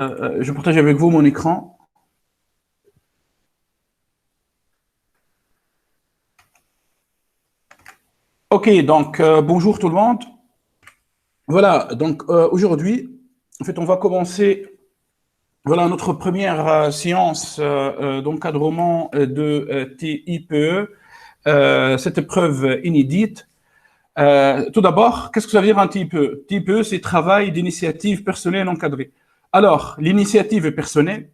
Je partage avec vous mon écran. Ok, donc bonjour tout le monde. Voilà, donc aujourd'hui, en fait, on va commencer voilà, notre première séance d'encadrement de TIPE, cette épreuve inédite. Tout d'abord, qu'est-ce que ça veut dire un TIPE? TIPE, c'est travail d'initiative personnelle encadrée. Alors, l'initiative est personnelle.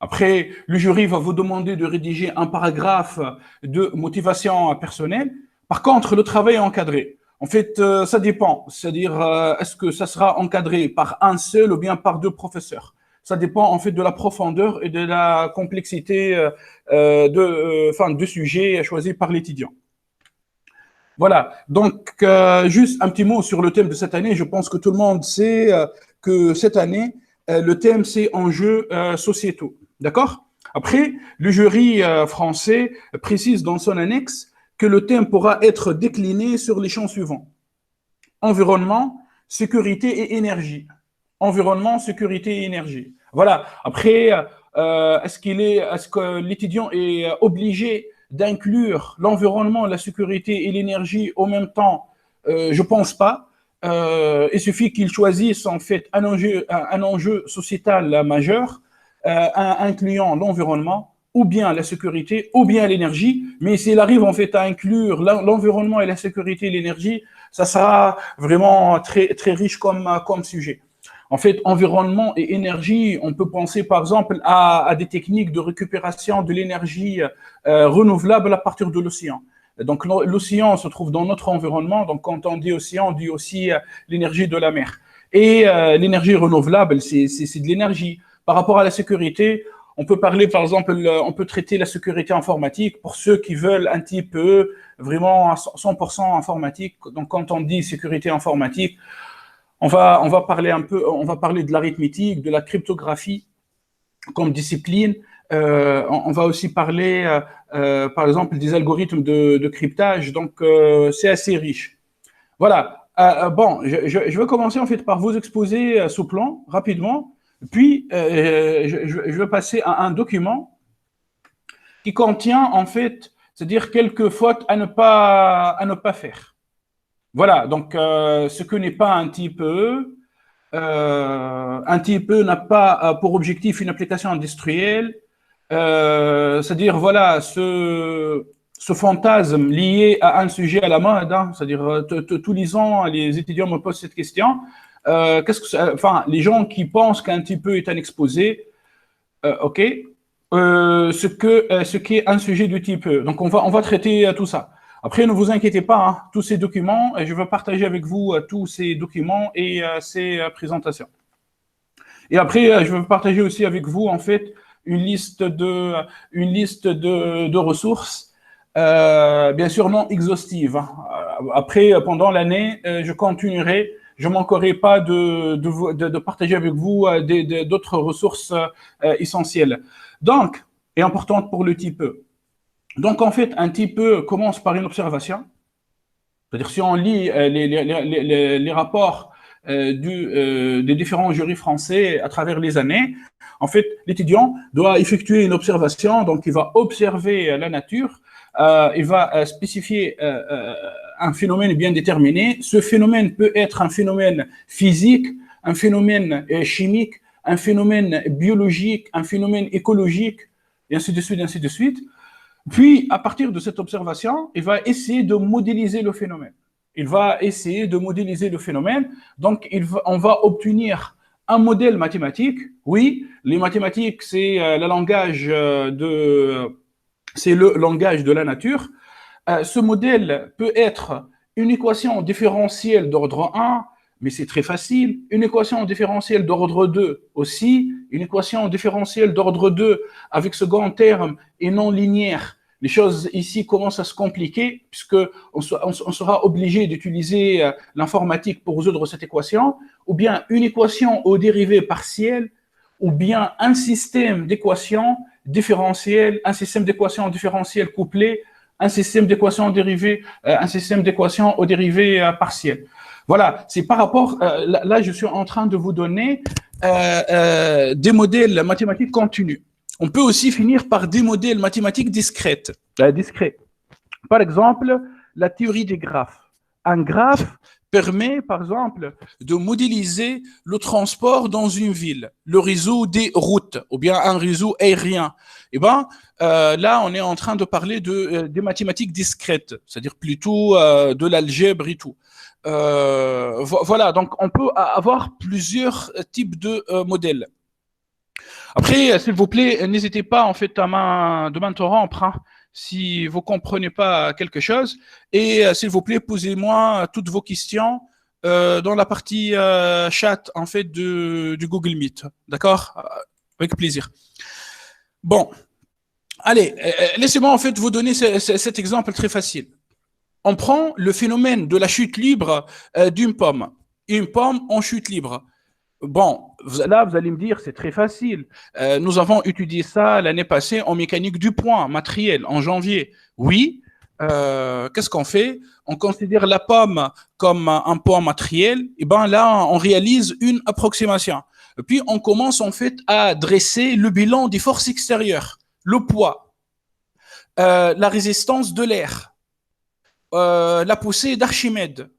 Après, le jury va vous demander de rédiger un paragraphe de motivation personnelle. Par contre, le travail est encadré. En fait, ça dépend. C'est-à-dire, est-ce que ça sera encadré par un seul ou bien par deux professeurs? Ça dépend en fait de la profondeur et de la complexité de sujet choisi par l'étudiant. Voilà. Donc, juste un petit mot sur le thème de cette année. Je pense que tout le monde sait que cette année, le thème, c'est enjeux sociétaux. D'accord? Après, le jury français précise dans son annexe que le thème pourra être décliné sur les champs suivants. Environnement, sécurité et énergie. Environnement, sécurité et énergie. Voilà. Après, est-ce que l'étudiant est obligé d'inclure l'environnement, la sécurité et l'énergie au même temps? Je pense pas. Il suffit qu'il choisisse en fait un enjeu sociétal majeur, incluant l'environnement, ou bien la sécurité, ou bien l'énergie. Mais s'il arrive en fait à inclure l'environnement et la sécurité et l'énergie, ça sera vraiment très, très riche comme sujet. En fait, environnement et énergie, on peut penser par exemple à des techniques de récupération de l'énergie renouvelable à partir de l'océan. Donc l'océan se trouve dans notre environnement, donc quand on dit océan, on dit aussi l'énergie de la mer. Et l'énergie renouvelable, c'est de l'énergie. Par rapport à la sécurité, on peut parler, par exemple, on peut traiter la sécurité informatique pour ceux qui veulent un type vraiment 100% informatique. Donc, quand on dit sécurité informatique, on va parler on va parler de l'arithmétique, de la cryptographie comme discipline. On va aussi parler, par exemple, des algorithmes de cryptage. Donc, c'est assez riche. Voilà. Bon, je vais commencer en fait par vous exposer ce plan rapidement. Puis, je vais passer à un document qui contient en fait, c'est-à-dire quelques fautes à ne pas faire. Voilà, donc ce que n'est pas un type E. Un type E n'a pas pour objectif une application industrielle. C'est-à-dire, voilà, ce fantasme lié à un sujet à la mode, hein, c'est-à-dire, tous les ans, les étudiants me posent cette question. Enfin, les gens qui pensent qu'un type E est un exposé, OK, ce qui est un sujet du type E. Donc, on va traiter tout ça. Après, ne vous inquiétez pas, hein, tous ces documents, je vais partager avec vous tous ces documents et ces présentations. Et après, je vais partager aussi avec vous, en fait, une liste de ressources, bien sûr non exhaustive. Hein. Après, pendant l'année, je continuerai, je ne manquerai pas de partager avec vous d'autres ressources essentielles. Donc, et importantes pour le type E. Donc, en fait, un type E commence par une observation. C'est-à-dire, si on lit les rapports des différents jurys français à travers les années, en fait, l'étudiant doit effectuer une observation, donc il va observer la nature, il va spécifier un phénomène bien déterminé. Ce phénomène peut être un phénomène physique, un phénomène chimique, un phénomène biologique, un phénomène écologique, et ainsi de suite, ainsi de suite. Puis, à partir de cette observation, il va essayer de modéliser le phénomène. Il va essayer de modéliser le phénomène. Donc, on va obtenir un modèle mathématique. Oui, les mathématiques, c'est c'est le langage de la nature. Ce modèle peut être une équation différentielle d'ordre 1, mais c'est très facile. Une équation différentielle d'ordre 2 aussi. Une équation différentielle d'ordre 2 avec second terme et non linéaire. Les choses ici commencent à se compliquer puisqu'on sera obligé d'utiliser l'informatique pour résoudre cette équation, ou bien une équation aux dérivées partielles, ou bien un système d'équations différentielles, un système d'équations différentielles couplées, un système d'équations dérivées, un système d'équations aux dérivées partielles. Voilà, c'est par rapport, là, je suis en train de vous donner des modèles mathématiques continus. On peut aussi finir par des modèles mathématiques discrets. Par exemple, la théorie des graphes. Un graphe permet, par exemple, de modéliser le transport dans une ville, le réseau des routes, ou bien un réseau aérien. Eh bien, là, on est en train de parler des mathématiques discrètes, c'est-à-dire plutôt de l'algèbre et tout. Voilà, donc on peut avoir plusieurs types de modèles. Après, s'il vous plaît, n'hésitez pas en fait de m'interrompre hein, si vous comprenez pas quelque chose. Et s'il vous plaît, posez-moi toutes vos questions dans la partie chat en fait du Google Meet. D'accord? Avec plaisir. Bon, allez, laissez-moi en fait vous donner cet exemple très facile. On prend le phénomène de la chute libre d'une pomme. Une pomme en chute libre. Bon, là, vous allez me dire, c'est très facile. Nous avons étudié ça l'année passée en mécanique du point matériel, en janvier. Oui, qu'est-ce qu'on fait? On considère la pomme comme un point matériel. Et bien là, on réalise une approximation. Et puis, on commence en fait à dresser le bilan des forces extérieures, le poids, la résistance de l'air, la poussée d'Archimède.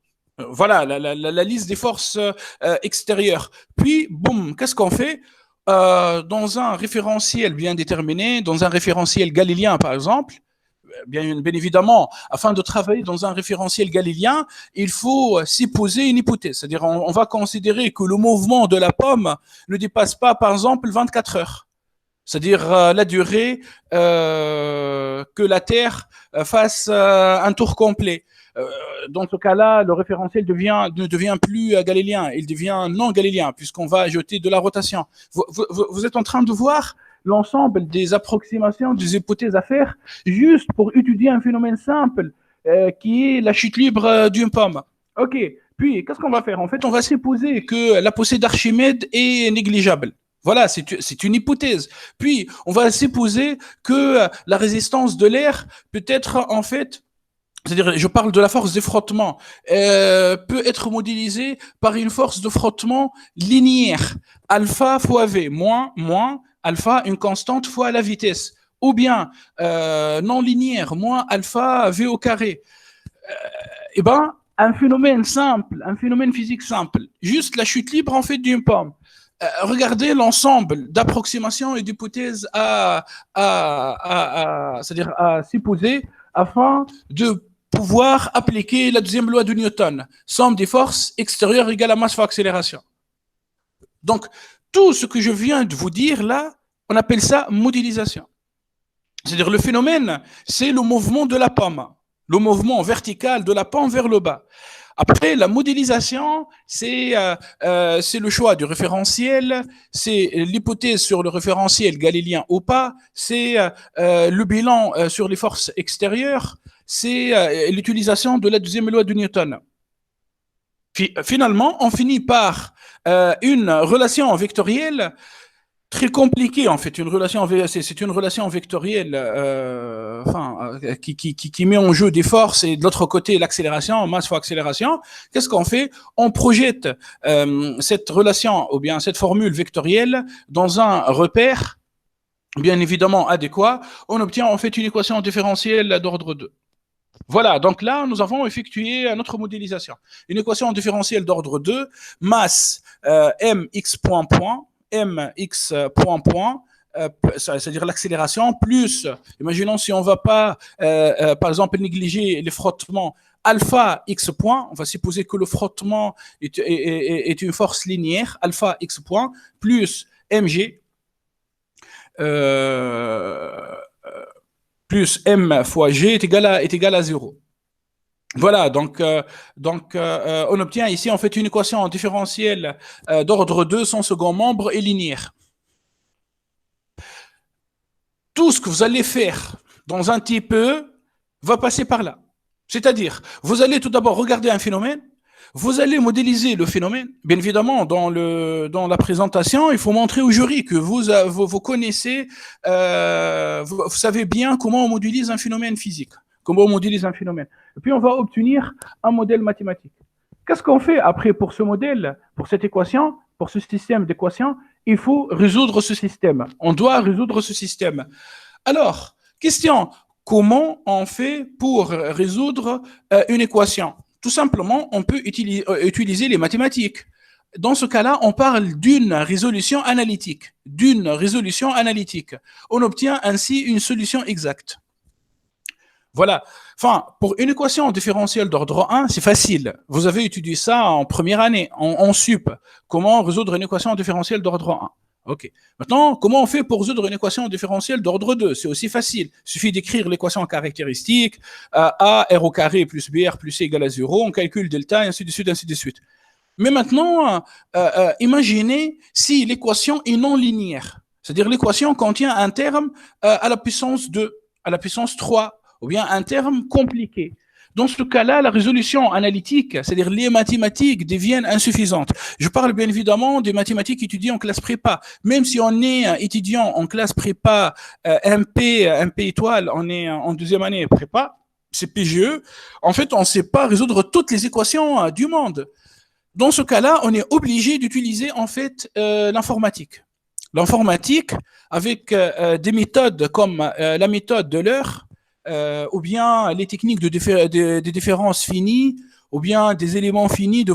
Voilà la liste des forces extérieures. Puis, boum, qu'est-ce qu'on fait dans un référentiel bien déterminé, dans un référentiel galiléen par exemple, bien évidemment, afin de travailler dans un référentiel galiléen, il faut s'y poser une hypothèse. C'est-à-dire, on va considérer que le mouvement de la pomme ne dépasse pas, par exemple, 24 heures. C'est-à-dire la durée que la Terre fasse un tour complet. Dans ce cas-là, le référentiel ne devient plus galiléen, il devient non galiléen, puisqu'on va ajouter de la rotation. Vous êtes en train de voir l'ensemble des approximations, des hypothèses à faire, juste pour étudier un phénomène simple, qui est la chute libre d'une pomme. OK. Puis, qu'est-ce qu'on va faire? En fait, on va supposer que la poussée d'Archimède est négligeable. Voilà, c'est une hypothèse. Puis, on va supposer que la résistance de l'air peut être, en fait, c'est-à-dire, je parle de la force de frottement, peut être modélisée par une force de frottement linéaire. Alpha fois V, moins, alpha, une constante fois la vitesse. Ou bien, non linéaire, moins alpha V au carré. Eh ben, un phénomène simple, un phénomène physique simple, juste la chute libre en fait d'une pomme. Regardez l'ensemble d'approximations et d'hypothèses c'est-à-dire à supposer afin de pouvoir appliquer la deuxième loi de Newton. Somme des forces extérieures égale à masse fois accélération. Donc, tout ce que je viens de vous dire là, on appelle ça modélisation. C'est-à-dire le phénomène, c'est le mouvement de la pomme, le mouvement vertical de la pomme vers le bas. Après, la modélisation, c'est le choix du référentiel, c'est l'hypothèse sur le référentiel galiléen ou pas, c'est le bilan sur les forces extérieures, c'est l'utilisation de la deuxième loi de Newton. Finalement, on finit par une relation vectorielle très compliqué en fait, c'est une relation vectorielle qui met en jeu des forces et de l'autre côté l'accélération, masse fois accélération. Qu'est-ce qu'on fait? On projette cette relation ou bien cette formule vectorielle dans un repère bien évidemment adéquat. On obtient en fait une équation différentielle d'ordre 2. Voilà, donc là, nous avons effectué notre modélisation. Une équation différentielle d'ordre 2, masse mx point, mx point, c'est-à-dire l'accélération, plus, imaginons si on ne va pas, par exemple, négliger les frottements alpha x point, on va supposer que le frottement est une force linéaire, alpha x point, plus mg, plus m fois g est égal à 0. Voilà, donc on obtient ici en fait une équation différentielle d'ordre 2, son second membre est linéaire. Tout ce que vous allez faire dans un type E va passer par là. C'est-à-dire, vous allez tout d'abord regarder un phénomène, vous allez modéliser le phénomène. Bien évidemment, dans la présentation, il faut montrer au jury que vous connaissez, vous savez bien comment on modélise un phénomène physique, comment on modélise un phénomène. Et puis, on va obtenir un modèle mathématique. Qu'est-ce qu'on fait après pour ce modèle, pour cette équation, pour ce système d'équations? Il faut résoudre ce système. On doit résoudre ce système. Alors, question, comment on fait pour résoudre une équation? Tout simplement, on peut utiliser les mathématiques. Dans ce cas-là, on parle d'une résolution analytique. D'une résolution analytique. On obtient ainsi une solution exacte. Voilà. Enfin, pour une équation différentielle d'ordre 1, c'est facile. Vous avez étudié ça en première année, en sup. Comment résoudre une équation différentielle d'ordre 1. OK. Maintenant, comment on fait pour résoudre une équation différentielle d'ordre 2? C'est aussi facile. Il suffit d'écrire l'équation caractéristique, A, R au carré plus BR plus C égale à 0. On calcule delta, et ainsi de suite, ainsi de suite. Mais maintenant, imaginez si l'équation est non linéaire. C'est-à-dire l'équation contient un terme à la puissance 2, à la puissance 3, ou bien un terme compliqué. Dans ce cas-là, la résolution analytique, c'est-à-dire les mathématiques, deviennent insuffisantes. Je parle bien évidemment des mathématiques étudiées en classe prépa. Même si on est étudiant en classe prépa MP étoile, on est en deuxième année prépa, c'est PGE, en fait, on ne sait pas résoudre toutes les équations du monde. Dans ce cas-là, on est obligé d'utiliser en fait l'informatique. L'informatique avec des méthodes comme la méthode de l'heure, ou bien les techniques de différence finie, ou bien des éléments finis de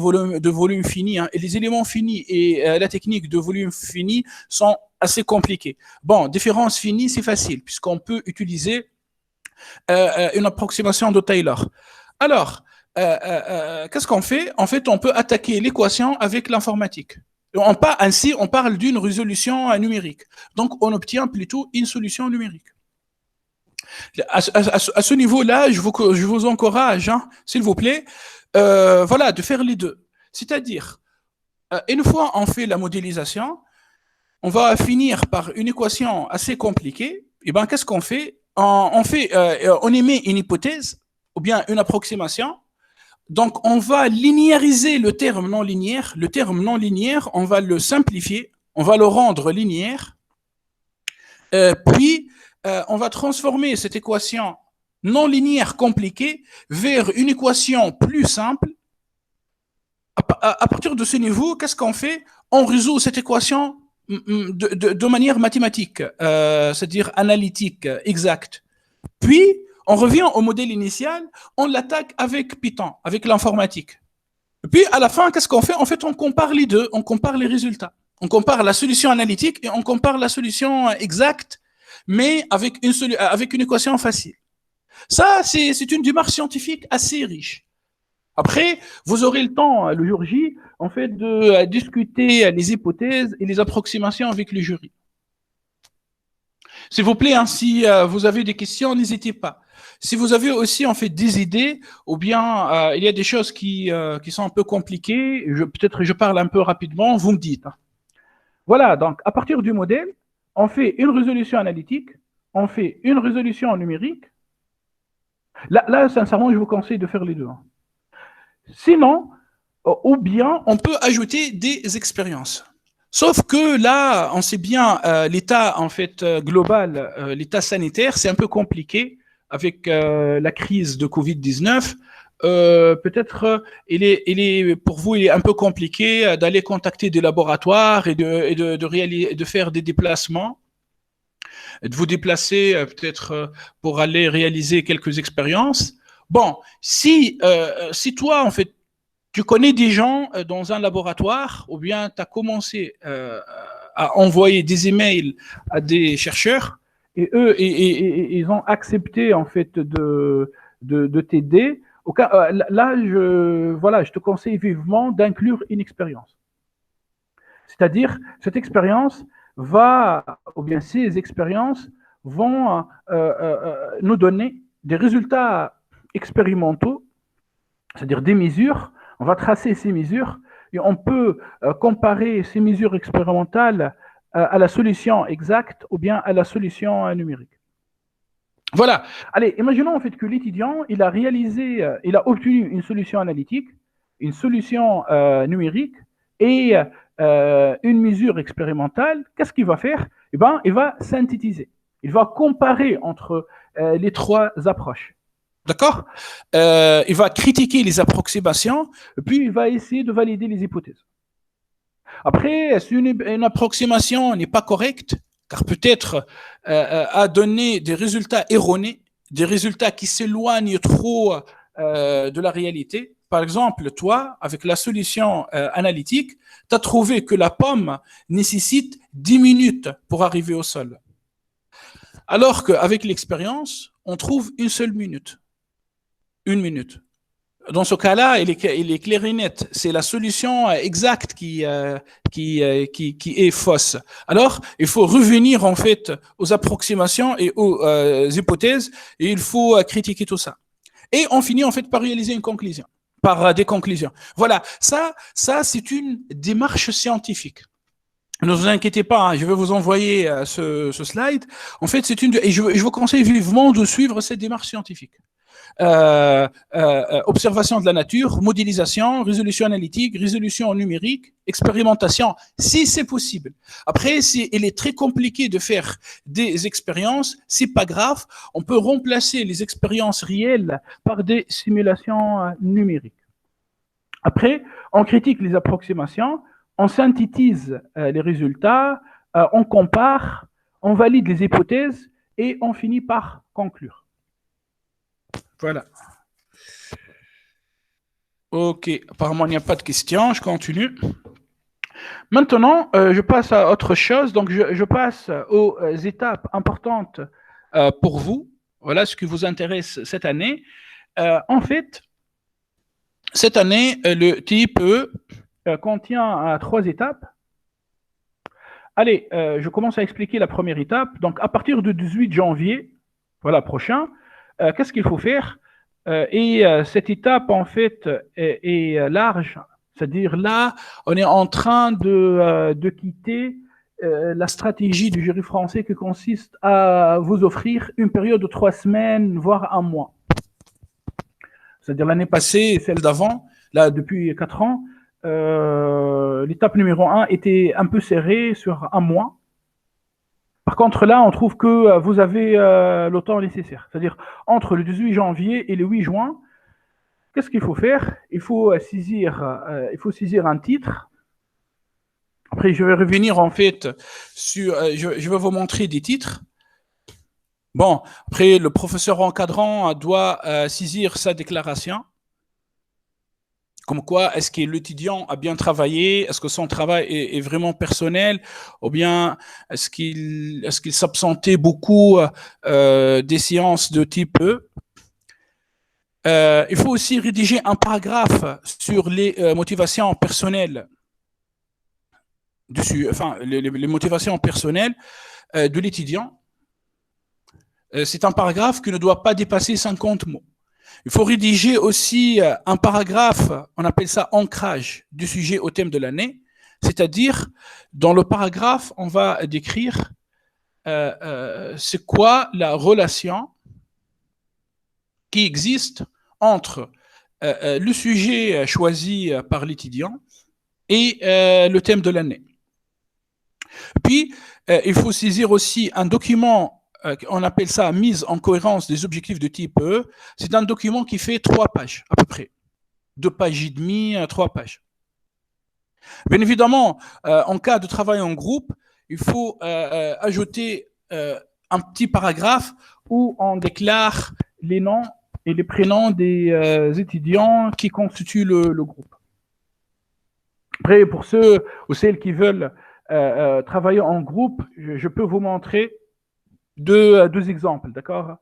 volume fini. Hein. Et les éléments finis et la technique de volume fini sont assez compliqués. Bon, différence finie, c'est facile, puisqu'on peut utiliser une approximation de Taylor. Alors, qu'est-ce qu'on fait? En fait, on peut attaquer l'équation avec l'informatique. Ainsi, on parle d'une résolution numérique. Donc, on obtient plutôt une solution numérique. À ce niveau-là, je vous encourage, hein, s'il vous plaît, voilà, de faire les deux. C'est-à-dire, une fois on fait la modélisation, on va finir par une équation assez compliquée. Et ben, qu'est-ce qu'on fait? On émet une hypothèse ou bien une approximation. Donc, on va linéariser le terme non linéaire. Le terme non linéaire, on va le simplifier, on va le rendre linéaire. Puis, on va transformer cette équation non linéaire compliquée vers une équation plus simple. À partir de ce niveau, qu'est-ce qu'on fait? On résout cette équation de manière mathématique, c'est-à-dire analytique, exacte. Puis, on revient au modèle initial, on l'attaque avec Python, avec l'informatique. Puis, à la fin, qu'est-ce qu'on fait? En fait, on compare les deux, on compare les résultats. On compare la solution analytique et on compare la solution exacte, mais avec une équation facile. Ça, c'est une démarche scientifique assez riche. Après, vous aurez le temps, le jour J, en fait, de discuter les hypothèses et les approximations avec le jury. S'il vous plaît, hein, si vous avez des questions, n'hésitez pas. Si vous avez aussi en fait des idées, ou bien il y a des choses qui sont un peu compliquées, peut-être je parle un peu rapidement, vous me dites. Voilà, donc à partir du modèle, on fait une résolution analytique, on fait une résolution numérique. Là sincèrement, je vous conseille de faire les deux. Hein. Sinon, ou bien on peut ajouter des expériences. Sauf que là, on sait bien, l'état en fait global, l'état sanitaire, c'est un peu compliqué avec la crise de Covid-19. Peut-être pour vous, il est un peu compliqué d'aller contacter des laboratoires et de faire des déplacements, de vous déplacer peut-être pour aller réaliser quelques expériences. Bon, si toi, en fait, tu connais des gens dans un laboratoire ou bien tu as commencé à envoyer des emails à des chercheurs et eux, ils ont accepté en fait de t'aider. Là, je te conseille vivement d'inclure une expérience. C'est-à-dire, cette expérience ou bien ces expériences vont nous donner des résultats expérimentaux, c'est-à-dire des mesures. On va tracer ces mesures et on peut comparer ces mesures expérimentales à la solution exacte ou bien à la solution numérique. Voilà. Allez, imaginons en fait que l'étudiant, il a obtenu une solution analytique, une solution numérique et une mesure expérimentale. Qu'est-ce qu'il va faire? Eh ben, il va synthétiser. Il va comparer entre les trois approches. D'accord? Il va critiquer les approximations, puis il va essayer de valider les hypothèses. Après, si une approximation n'est pas correcte, car peut-être a donné des résultats erronés, des résultats qui s'éloignent trop de la réalité. Par exemple, toi, avec la solution analytique, tu as trouvé que la pomme nécessite 10 minutes pour arriver au sol. Alors qu'avec l'expérience, on trouve une seule minute. Une minute. Dans ce cas-là, il est clair et net. C'est la solution exacte qui est fausse. Alors, il faut revenir en fait aux approximations et aux hypothèses, et il faut critiquer tout ça. Et on finit en fait par réaliser une conclusion, par des conclusions. Voilà, ça c'est une démarche scientifique. Ne vous inquiétez pas, hein, je vais vous envoyer ce slide. En fait, et je vous conseille vivement de suivre cette démarche scientifique. Observation de la nature, modélisation, résolution analytique, résolution numérique, expérimentation, si c'est possible. Après, il est très compliqué de faire des expériences, c'est pas grave, on peut remplacer les expériences réelles par des simulations numériques. Après, on critique les approximations, on synthétise les résultats, on compare, on valide les hypothèses et on finit par conclure. Voilà. Ok, apparemment il n'y a pas de questions, je continue. Maintenant, je passe à autre chose, donc je passe aux étapes importantes pour vous. Voilà ce qui vous intéresse cette année. En fait, cette année, le TIPE contient 3 étapes. Allez, je commence à expliquer la première étape. Donc, à partir du 18 janvier, voilà, prochain, qu'est-ce qu'il faut faire? Cette étape, en fait, est large. C'est-à-dire, là, on est en train de quitter la stratégie du jury français qui consiste à vous offrir une période de 3 semaines, voire un mois. C'est-à-dire, l'année passée et celle d'avant, là, depuis 4 ans, l'étape numéro 1 était un peu serrée sur un mois. Par contre, là, on trouve que vous avez le temps nécessaire. C'est-à-dire, entre le 18 janvier et le 8 juin, qu'est-ce qu'il faut faire? Il faut saisir un titre. Après, je vais revenir en fait sur... je vais vous montrer des titres. Bon, après, le professeur encadrant doit saisir sa déclaration. Comme quoi, est-ce que l'étudiant a bien travaillé? Est-ce que son travail est vraiment personnel? Ou bien est-ce qu'il s'absentait beaucoup des séances de type E? Il faut aussi rédiger un paragraphe sur les motivations personnelles, les motivations personnelles de l'étudiant. C'est un paragraphe qui ne doit pas dépasser 50 mots. Il faut rédiger aussi un paragraphe, on appelle ça ancrage du sujet au thème de l'année, c'est-à-dire dans le paragraphe, on va décrire c'est quoi la relation qui existe entre le sujet choisi par l'étudiant et le thème de l'année. Puis, il faut saisir aussi un document, on appelle ça mise en cohérence des objectifs de type E. C'est un document qui fait 3 pages à peu près. 2 pages et demie, 3 pages. Bien évidemment, en cas de travail en groupe, il faut ajouter un petit paragraphe où on déclare les noms et les prénoms des étudiants qui constituent le groupe. Après, pour ceux ou celles qui veulent travailler en groupe, je peux vous montrer deux exemples, d'accord?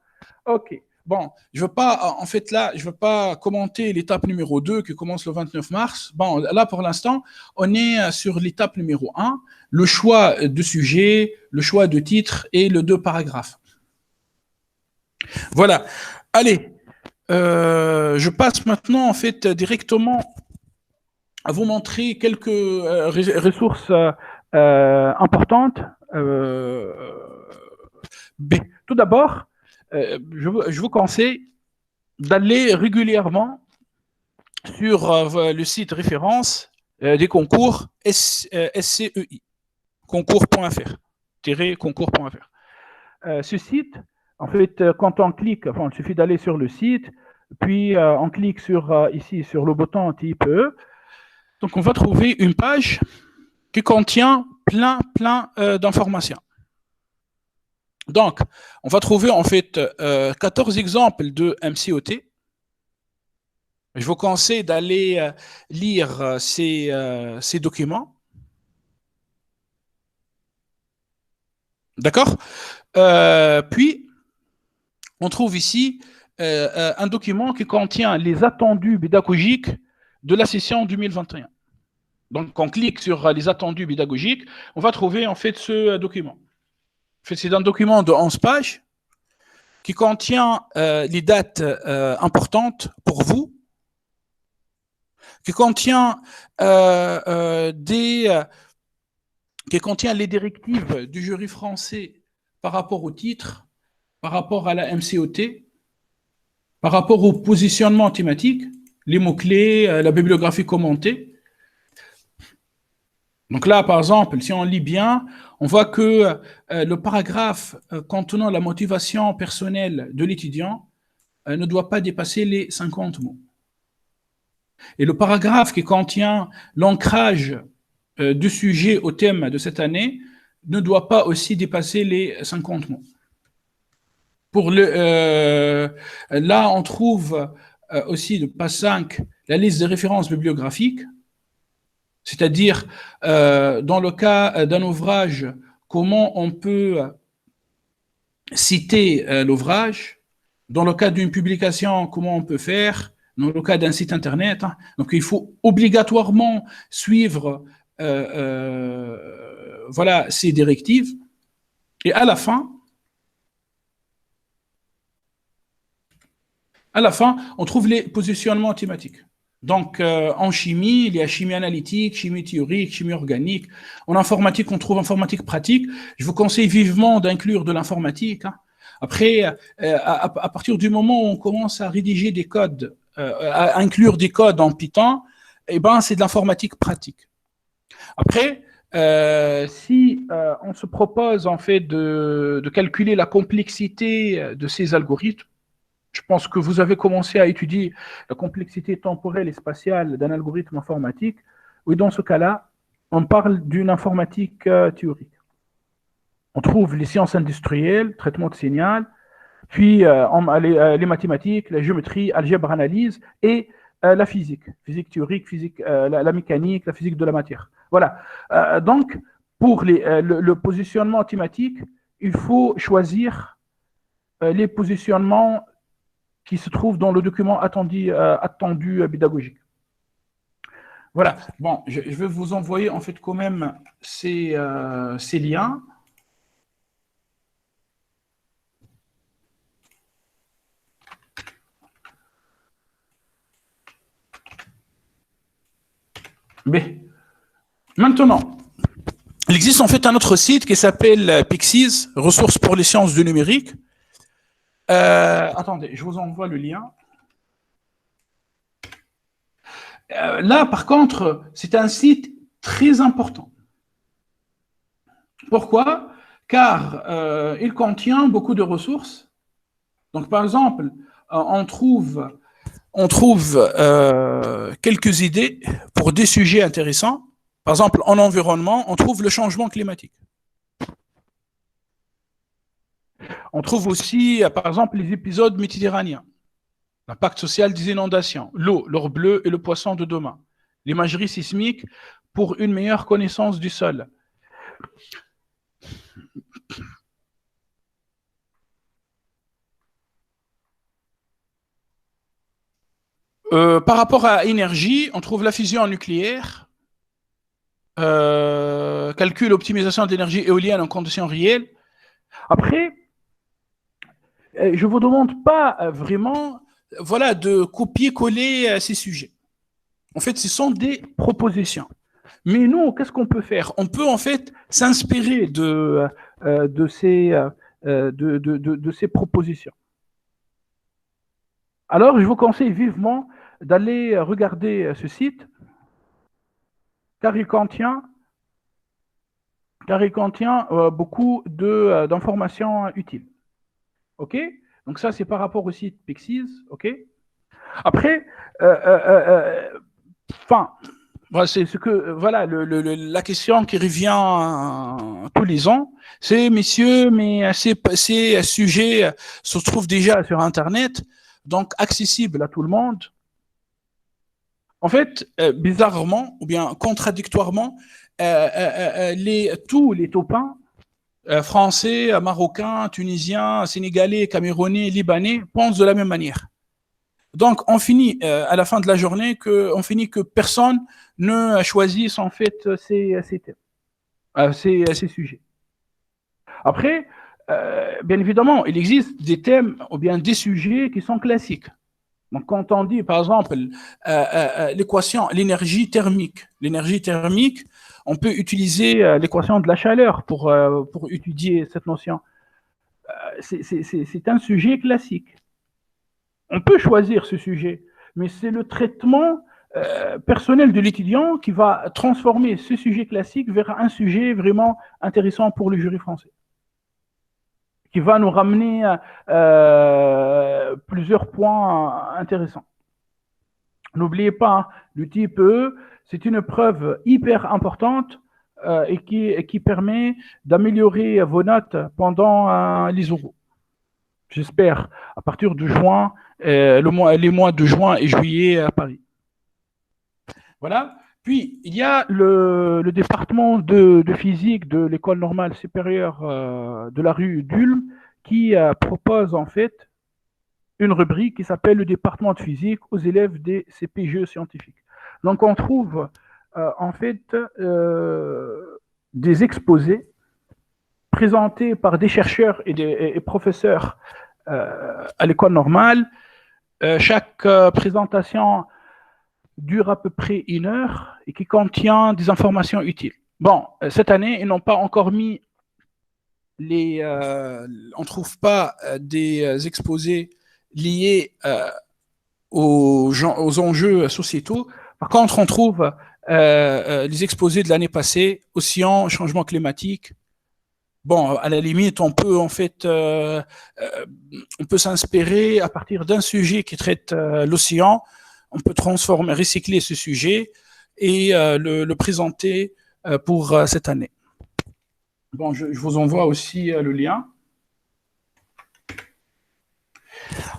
Ok. Bon, je veux pas, en fait, là, je veux pas commenter l'étape numéro 2 qui commence le 29 mars. Bon, là, pour l'instant, on est sur l'étape numéro 1, le choix de sujet, le choix de titre et le 2 paragraphes. Voilà. Allez, je passe maintenant, en fait, directement à vous montrer quelques ressources importantes. Tout d'abord, je vous conseille d'aller régulièrement sur le site référence des concours SCEI, concours.fr, concours.fr. Ce site En fait, quand on clique, enfin, il suffit d'aller sur le site, puis on clique sur, ici sur le bouton TIPE. Donc, on va trouver une page qui contient plein d'informations. Donc, on va trouver en fait 14 exemples de MCOT. Je vous conseille d'aller lire ces documents. D'accord. Puis, on trouve ici un document qui contient les attendus pédagogiques de la session 2021. Donc, on clique sur les attendus pédagogiques, on va trouver en fait ce document. En fait, c'est un document de 11 pages qui contient les dates importantes pour vous, qui contient qui contient les directives du jury français par rapport au titre, par rapport à la MCOT, par rapport au positionnement thématique, les mots-clés, la bibliographie commentée. Donc là, par exemple, si on lit bien, on voit que le paragraphe contenant la motivation personnelle de l'étudiant ne doit pas dépasser les 50 mots. Et le paragraphe qui contient l'ancrage du sujet au thème de cette année ne doit pas aussi dépasser les 50 mots. Là, on trouve aussi, de page 5, la liste des références bibliographiques, c'est-à-dire, dans le cas d'un ouvrage, comment on peut citer l'ouvrage, dans le cas d'une publication, comment on peut faire, dans le cas d'un site internet. Hein. Donc, il faut obligatoirement suivre voilà, ces directives. Et à la fin, on trouve les positionnements thématiques. Donc, en chimie, il y a chimie analytique, chimie théorique, chimie organique. En informatique, on trouve informatique pratique. Je vous conseille vivement d'inclure de l'informatique. Hein. Après, à partir du moment où on commence à rédiger des codes, à inclure des codes en Python, eh ben, c'est de l'informatique pratique. Après, si on se propose en fait de calculer la complexité de ces algorithmes, je pense que vous avez commencé à étudier la complexité temporelle et spatiale d'un algorithme informatique. Oui, dans ce cas-là, on parle d'une informatique théorique. On trouve les sciences industrielles, traitement de signal, puis les mathématiques, la géométrie, algèbre, analyse, et la physique, physique théorique, physique, la mécanique, la physique de la matière. Voilà. Donc, pour le positionnement thématique, il faut choisir les positionnements qui se trouvent dans le document attendu pédagogique. Voilà. Bon, je vais vous envoyer en fait quand même ces liens. Mais maintenant, il existe en fait un autre site qui s'appelle Pixies, ressources pour les sciences du numérique. Attendez, je vous envoie le lien. Là, par contre, c'est un site très important. Pourquoi? Car il contient beaucoup de ressources. Donc, par exemple, on trouve quelques idées pour des sujets intéressants. Par exemple, en environnement, on trouve le changement climatique. On trouve aussi, par exemple, les épisodes méditerranéens, l'impact social des inondations, l'eau, l'or bleu et le poisson de demain, l'imagerie sismique pour une meilleure connaissance du sol. Par rapport à énergie, on trouve la fusion nucléaire, calcul, optimisation d'énergie éolienne en conditions réelles. Après, je ne vous demande pas vraiment voilà, de copier-coller ces sujets. En fait, ce sont des propositions. Mais nous, qu'est-ce qu'on peut faire? On peut en fait s'inspirer de ces propositions. Alors, je vous conseille vivement d'aller regarder ce site, car il contient beaucoup d'informations utiles. OK? Donc ça, c'est par rapport au site Pixies, OK? Après, enfin, voilà, c'est ce que voilà la question qui revient tous les ans, c'est messieurs, mais ces sujets se trouvent déjà sur Internet, donc accessibles à tout le monde. En fait, bizarrement ou bien contradictoirement, tous les taupins français, marocains, tunisiens, sénégalais, camerounais, libanais pensent de la même manière. Donc, on finit à la fin de la journée on finit que personne ne choisisse en fait ces thèmes, ces sujets. Après, bien évidemment, il existe des thèmes ou bien des sujets qui sont classiques. Donc, quand on dit, par exemple, l'équation, l'énergie thermique, on peut utiliser l'équation de la chaleur pour étudier cette notion. C'est un sujet classique. On peut choisir ce sujet, mais c'est le traitement personnel de l'étudiant qui va transformer ce sujet classique vers un sujet vraiment intéressant pour le jury français, qui va nous ramener plusieurs points intéressants. N'oubliez pas, hein, le TIPE, c'est une preuve hyper importante et qui permet d'améliorer vos notes pendant les oraux. J'espère, à partir de juin, les mois de juin et juillet à Paris. Voilà. Puis, il y a le département de physique de l'école normale supérieure de la rue d'Ulm qui propose en fait une rubrique qui s'appelle le département de physique aux élèves des CPGE scientifiques. Donc, on trouve en fait des exposés présentés par des chercheurs et professeurs à l'école normale. Chaque présentation dure à peu près 1 heure et qui contient des informations utiles. Bon, cette année, ils n'ont pas encore mis on ne trouve pas des exposés liés aux enjeux sociétaux. Par contre, on trouve les exposés de l'année passée, océan, changement climatique. Bon, à la limite, on peut en fait, on peut s'inspirer à partir d'un sujet qui traite l'océan. On peut transformer, recycler ce sujet et le présenter pour cette année. Bon, je vous envoie aussi le lien.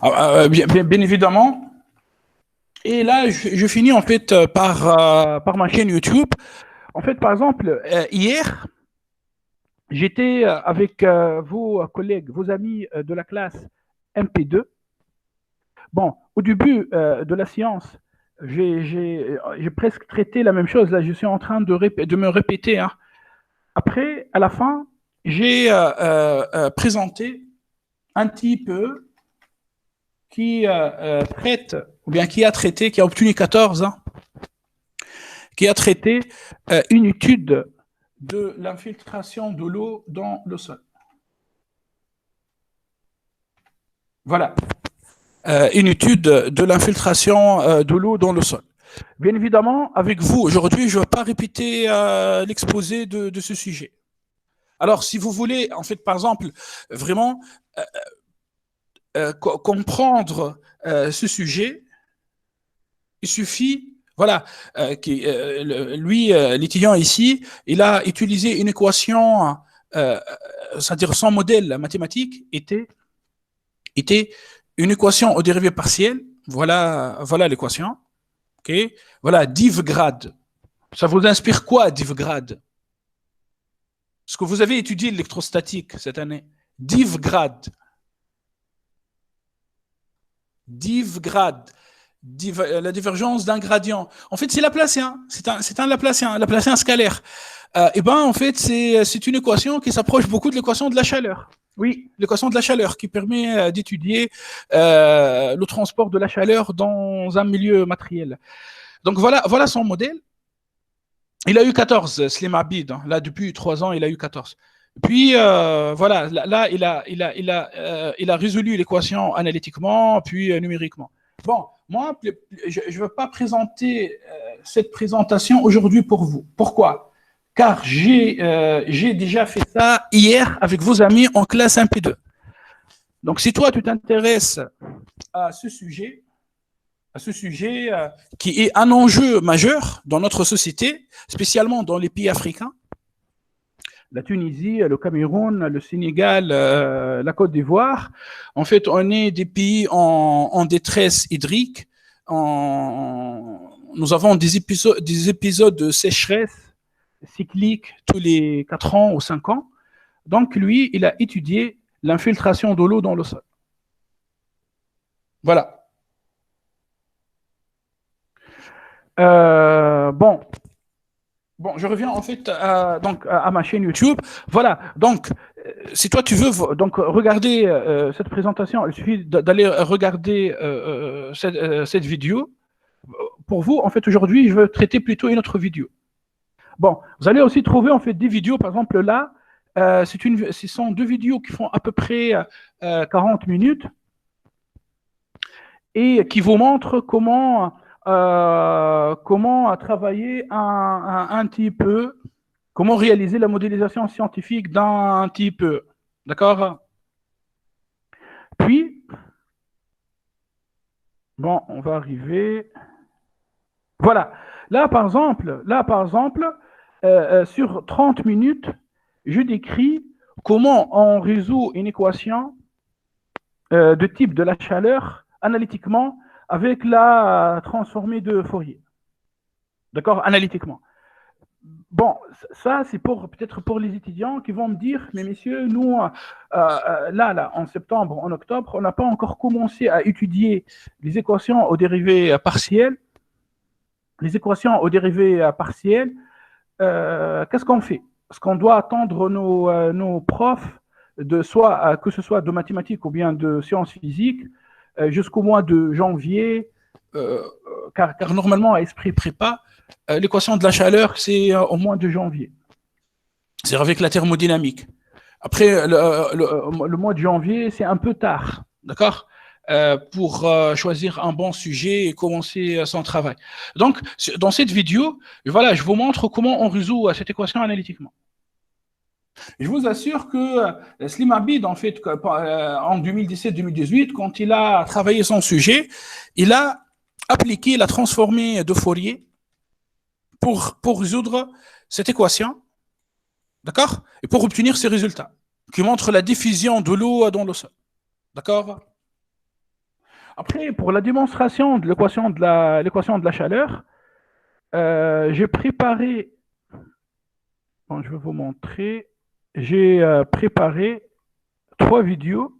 Bien évidemment. Et là, je finis en fait par ma chaîne YouTube. En fait, par exemple, hier, j'étais avec vos collègues, vos amis de la classe MP2. Bon, au début de la séance, j'ai presque traité la même chose. Là, je suis en train de me répéter. Hein. Après, à la fin, j'ai présenté un type qui traite, ou bien qui a traité, qui a obtenu 14 ans, qui a traité une étude de l'infiltration de l'eau dans le sol. Voilà. Une étude de l'infiltration de l'eau dans le sol. Bien évidemment, avec vous, aujourd'hui, je ne vais pas répéter l'exposé de ce sujet. Alors, si vous voulez, en fait, par exemple, vraiment comprendre ce sujet, il suffit, voilà, lui, l'étudiant ici, il a utilisé une équation, c'est-à-dire son modèle mathématique était une équation aux dérivées partielles. Voilà l'équation. Okay. Voilà, div-grade. Ça vous inspire quoi, div-grade? Est-ce que vous avez étudié l'électrostatique cette année? Div-grade. Div-grade. La divergence d'un gradient. En fait, c'est laplacien. C'est un laplacien scalaire. Et ben, en fait, c'est une équation qui s'approche beaucoup de l'équation de la chaleur. Oui, l'équation de la chaleur qui permet d'étudier le transport de la chaleur dans un milieu matériel. Donc voilà son modèle. Il a eu 14, Slim Abid. Hein. Là, depuis 3 ans, il a eu 14. Puis voilà, là, il a résolu l'équation analytiquement, puis numériquement. Bon, moi, je ne veux pas présenter cette présentation aujourd'hui pour vous. Pourquoi? Car j'ai déjà fait ça hier avec vos amis en classe 1P2. Donc, si toi, tu t'intéresses à ce sujet, qui est un enjeu majeur dans notre société, spécialement dans les pays africains, la Tunisie, le Cameroun, le Sénégal, la Côte d'Ivoire. En fait, on est des pays en détresse hydrique. Nous avons des épisodes de sécheresse cyclique tous les 4 ans ou 5 ans. Donc, lui, il a étudié l'infiltration de l'eau dans le sol. Voilà. Bon, je reviens en fait à ma chaîne YouTube. Voilà, donc, si toi tu veux donc, regarder cette présentation, il suffit d'aller regarder cette vidéo. Pour vous, en fait, aujourd'hui, je veux traiter plutôt une autre vidéo. Bon, vous allez aussi trouver en fait des vidéos, par exemple là, ce sont 2 vidéos qui font à peu près 40 minutes et qui vous montrent comment travailler un petit peu, comment réaliser la modélisation scientifique d'un petit peu. D'accord? Puis, bon, on va arriver. Voilà. Là, par exemple, sur 30 minutes, je décris comment on résout une équation de type de la chaleur analytiquement avec la transformée de Fourier. D'accord? Analytiquement. Bon, ça, c'est peut-être pour les étudiants qui vont me dire, mais messieurs, nous, là, en septembre, en octobre, on n'a pas encore commencé à étudier les équations aux dérivées partielles. Les équations aux dérivées partielles, qu'est-ce qu'on fait? Est-ce qu'on doit attendre nos profs, que ce soit de mathématiques ou bien de sciences physiques, jusqu'au mois de janvier, car normalement, à Esprit Prépa, l'équation de la chaleur, c'est au mois de janvier. C'est avec la thermodynamique. Après, le mois de janvier, c'est un peu tard, d'accord, pour choisir un bon sujet et commencer son travail. Donc, dans cette vidéo, voilà, je vous montre comment on résout cette équation analytiquement. Je vous assure que Slim Abid, en fait, en 2017-2018, quand il a travaillé son sujet, il a appliqué la transformée de Fourier pour résoudre cette équation, d'accord, et pour obtenir ces résultats qui montrent la diffusion de l'eau dans le sol, d'accord. Après, pour la démonstration de l'équation de la chaleur, j'ai préparé, bon, je vais vous montrer, j'ai préparé 3 vidéos.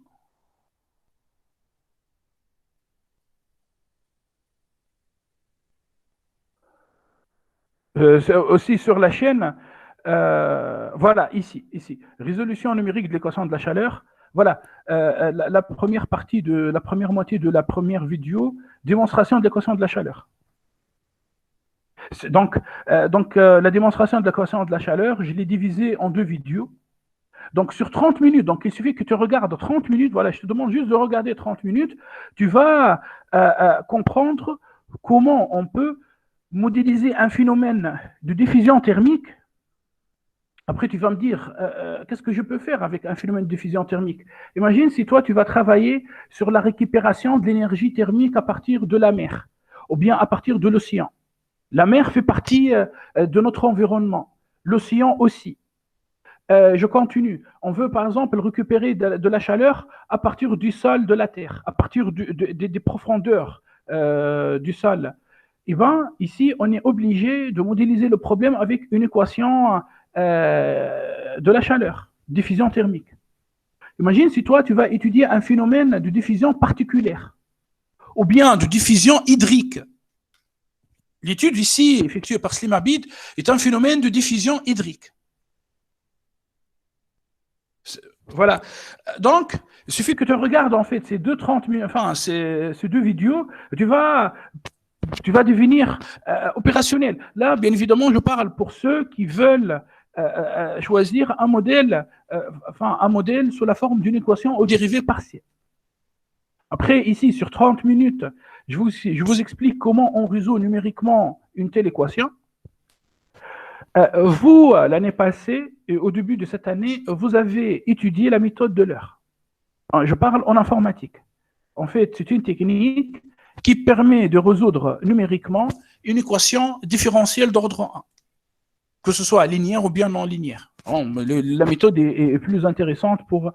Aussi sur la chaîne, voilà, ici, résolution numérique de l'équation de la chaleur. Voilà, la première partie la première moitié de la première vidéo, démonstration de l'équation de la chaleur. Donc, la démonstration de l'équation de la chaleur, je l'ai divisée en 2 vidéos. Donc, sur 30 minutes, donc il suffit que tu regardes 30 minutes, voilà, je te demande juste de regarder 30 minutes, tu vas comprendre comment on peut modéliser un phénomène de diffusion thermique. Après, tu vas me dire, qu'est-ce que je peux faire avec un phénomène de diffusion thermique? Imagine si toi, tu vas travailler sur la récupération de l'énergie thermique à partir de la mer, ou bien à partir de l'océan. La mer fait partie de notre environnement, l'océan aussi. Je continue. On veut par exemple récupérer de la chaleur à partir du sol de la Terre, à partir des profondeurs du sol. Et bien, ici, on est obligé de modéliser le problème avec une équation de la chaleur, diffusion thermique. Imagine si toi, tu vas étudier un phénomène de diffusion particulière, ou bien de diffusion hydrique. L'étude ici, effectuée par Slim Abid, est un phénomène de diffusion hydrique. Voilà. Donc, il suffit que tu regardes en fait ces 30 minutes, enfin ces 2 vidéos, tu vas devenir opérationnel. Là, bien évidemment, je parle pour ceux qui veulent choisir un modèle sous la forme d'une équation aux dérivées partielles. Après, ici, sur 30 minutes, je vous explique comment on résout numériquement une telle équation. Vous, l'année passée et au début de cette année, vous avez étudié la méthode de l'heure. Je parle en informatique. En fait, c'est une technique qui permet de résoudre numériquement une équation différentielle d'ordre 1, que ce soit linéaire ou bien non linéaire. La méthode est plus intéressante pour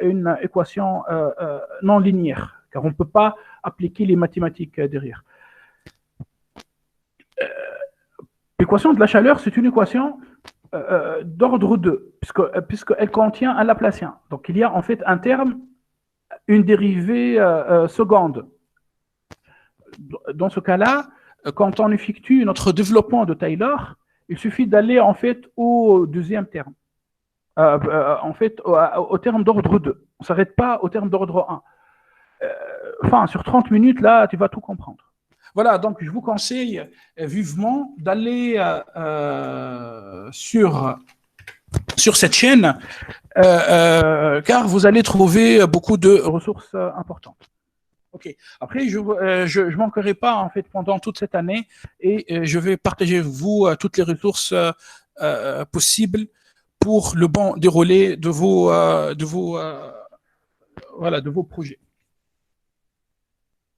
une équation non linéaire, car on ne peut pas appliquer les mathématiques derrière. L'équation de la chaleur, c'est une équation d'ordre 2, puisqu'elle contient un Laplacien. Donc, il y a en fait un terme, une dérivée seconde. Dans ce cas-là, quand on effectue notre développement de Taylor, il suffit d'aller en fait au deuxième terme. En fait, au terme d'ordre 2. On ne s'arrête pas au terme d'ordre 1. Sur 30 minutes, là, tu vas tout comprendre. Voilà, donc je vous conseille vivement d'aller sur cette chaîne, car vous allez trouver beaucoup de ressources importantes. Ok. Après, je ne manquerai pas en fait pendant toute cette année et je vais partager avec vous toutes les ressources possibles pour le bon déroulé de vos projets.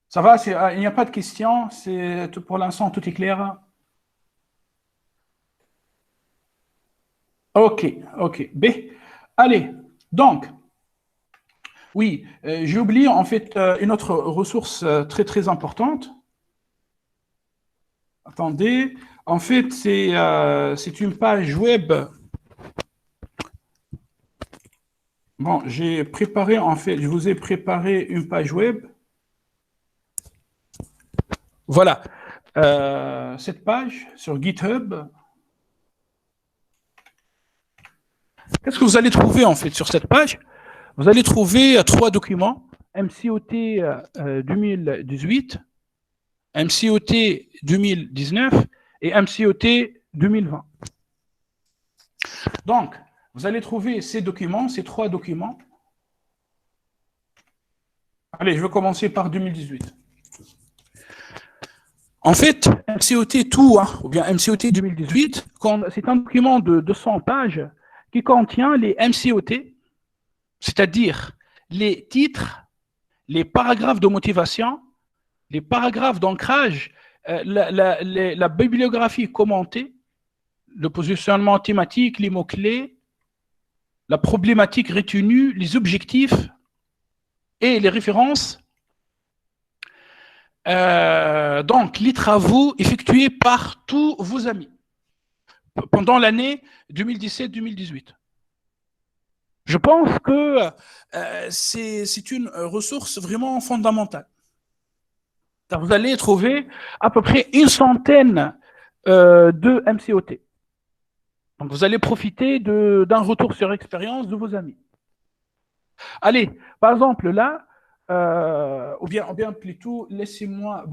Ça va, il n'y a pas de questions, pour l'instant tout est clair. Ok. B. Allez, donc, oui, j'ai oublié en fait une autre ressource très très importante. Attendez, en fait c'est une page web. Bon, je vous ai préparé une page web. Voilà, cette page sur GitHub. Qu'est-ce que vous allez trouver en fait sur cette page? Vous allez trouver 3 documents, MCOT 2018, MCOT 2019 et MCOT 2020. Donc, vous allez trouver ces 3 documents. Allez, je vais commencer par 2018. En fait, MCOT tout, ou bien MCOT 2018, c'est un document de 200 pages qui contient les MCOT, c'est-à-dire les titres, les paragraphes de motivation, les paragraphes d'ancrage, la bibliographie commentée, le positionnement thématique, les mots-clés, la problématique retenue, les objectifs et les références. Donc, les travaux effectués par tous vos amis pendant l'année 2017-2018. Je pense que c'est une ressource vraiment fondamentale. Vous allez trouver à peu près une centaine de MCOT. Donc, vous allez profiter d'un retour sur expérience de vos amis. Allez, par exemple, là, ou bien plutôt, laissez-moi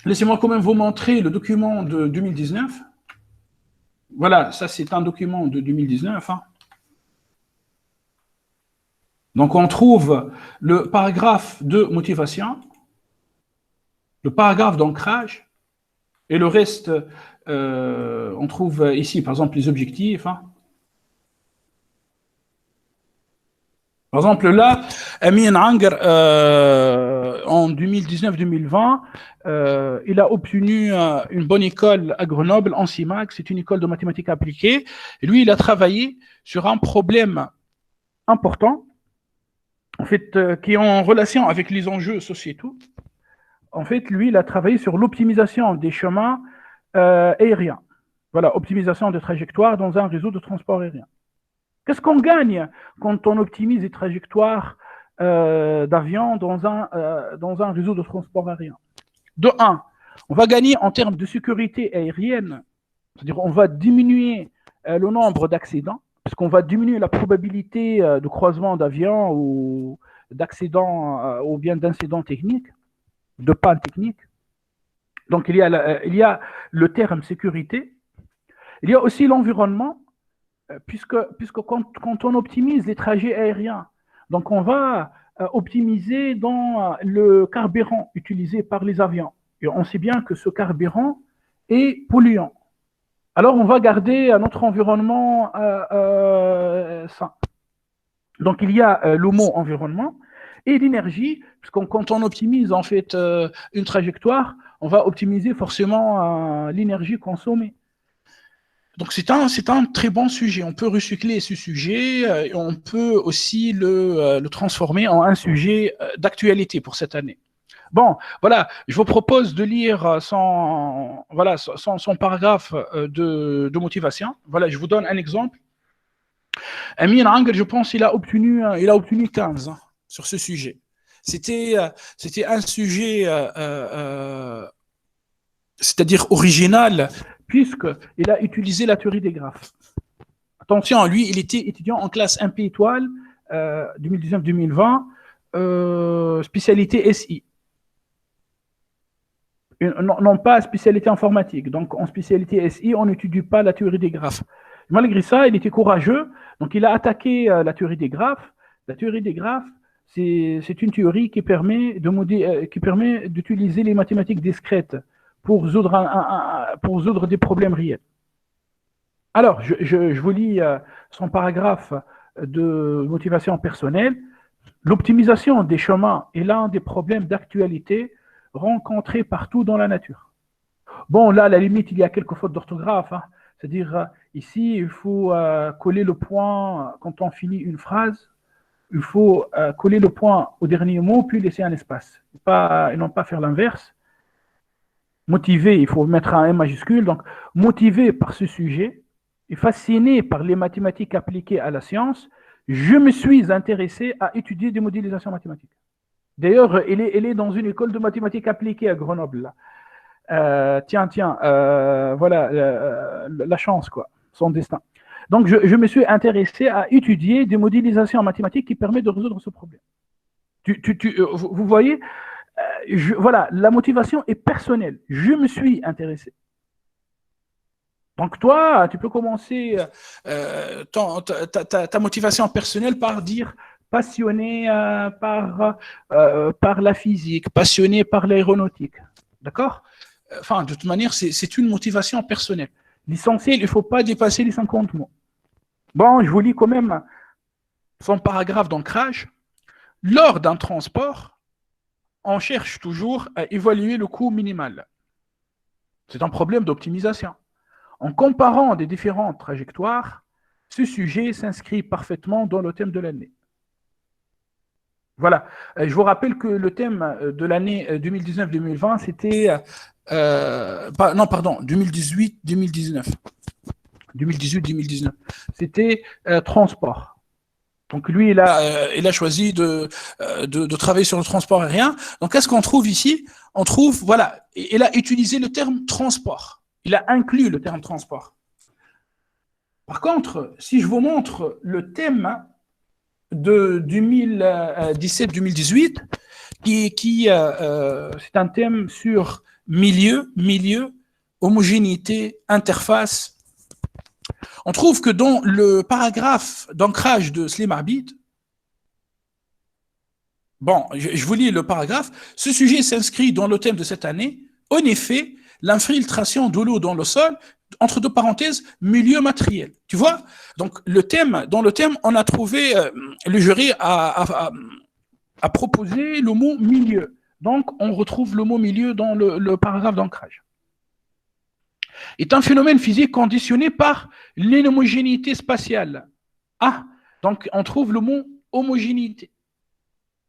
quand même vous montrer le document de 2019. Voilà, ça c'est un document de 2019. Donc, on trouve le paragraphe de motivation, le paragraphe d'ancrage, et le reste, on trouve ici, par exemple, les objectifs. Par exemple, là, Amin Anger, en 2019-2020, il a obtenu une bonne école à Grenoble, en CIMAC, c'est une école de mathématiques appliquées. Et lui, il a travaillé sur un problème important, en fait, qui est en relation avec les enjeux sociétaux. En fait, lui, il a travaillé sur l'optimisation des chemins aériens. Voilà, optimisation des trajectoires dans un réseau de transport aérien. Qu'est-ce qu'on gagne quand on optimise les trajectoires d'avions dans un réseau de transport aérien? De 1, on va gagner en termes de sécurité aérienne, c'est-à-dire on va diminuer le nombre d'accidents, puisqu'on va diminuer la probabilité de croisement d'avions ou d'accidents ou bien d'incidents techniques, de panne technique. Donc il y a le terme sécurité. Il y a aussi l'environnement, puisque quand on optimise les trajets aériens, donc on va optimiser dans le carburant utilisé par les avions. Et on sait bien que ce carburant est polluant. Alors on va garder notre environnement sain. Donc, il y a le mot environnement et l'énergie, parce que quand on optimise en fait une trajectoire, on va optimiser forcément l'énergie consommée. Donc, c'est un très bon sujet. On peut recycler ce sujet et on peut aussi le transformer en un sujet d'actualité pour cette année. Bon, voilà, je vous propose de lire son paragraphe de motivation. Voilà, je vous donne un exemple. Amin Angel, je pense il a obtenu 15 sur ce sujet. C'était un sujet, c'est-à-dire original, puisqu'il a utilisé la théorie des graphes. Attention, lui, il était étudiant en classe 1P étoile, 2019-2020, spécialité SI. Non pas spécialité informatique. Donc, en spécialité SI, on n'étudie pas la théorie des graphes. Malgré ça, il était courageux. Donc, il a attaqué la théorie des graphes. La théorie des graphes, c'est une théorie qui permet d'utiliser les mathématiques discrètes pour résoudre des problèmes réels. Alors, je vous lis son paragraphe de motivation personnelle. L'optimisation des chemins est l'un des problèmes d'actualité rencontrés partout dans la nature. Bon, là, à la limite, il y a quelques fautes d'orthographe. Hein. C'est-à-dire, ici, il faut coller le point quand on finit une phrase. Il faut coller le point au dernier mot, puis laisser un espace. Et non pas faire l'inverse. Motivé, il faut mettre un M majuscule. Donc, motivé par ce sujet et fasciné par les mathématiques appliquées à la science, je me suis intéressé à étudier des modélisations mathématiques. D'ailleurs, il est dans une école de mathématiques appliquées à Grenoble. Voilà, la chance, quoi, son destin. Donc, je me suis intéressé à étudier des modélisations mathématiques qui permettent de résoudre ce problème. Vous voyez, voilà, la motivation est personnelle. Je me suis intéressé. Donc, toi, tu peux commencer ta motivation personnelle par dire passionné par la physique, passionné par l'aéronautique. D'accord? Enfin, de toute manière, c'est une motivation personnelle. L'essentiel, il ne faut pas dépasser les 50 mots. Bon, je vous lis quand même son paragraphe d'ancrage. Lors d'un transport, on cherche toujours à évaluer le coût minimal. C'est un problème d'optimisation. En comparant des différentes trajectoires, ce sujet s'inscrit parfaitement dans le thème de l'année. Voilà. Je vous rappelle que le thème de l'année 2019-2020, c'était... 2018-2019. 2018-2019. C'était transport. Donc lui, il a choisi de travailler sur le transport aérien. Donc qu'est-ce qu'on trouve ici? On trouve, voilà, il a utilisé le terme transport. Il a inclus le terme transport. Par contre, si je vous montre le thème de 2017-2018, c'est un thème sur milieu, homogénéité, interface. On trouve que dans le paragraphe d'ancrage de Slim Abid, bon, je vous lis le paragraphe, ce sujet s'inscrit dans le thème de cette année. En effet, l'infiltration de l'eau dans le sol, entre deux parenthèses, milieu matériel. Tu vois? Donc, dans le thème, on a trouvé, le jury a proposé le mot milieu. Donc, on retrouve le mot milieu dans le paragraphe d'ancrage. Est un phénomène physique conditionné par l'inhomogénéité spatiale. Ah, donc on trouve le mot homogénéité.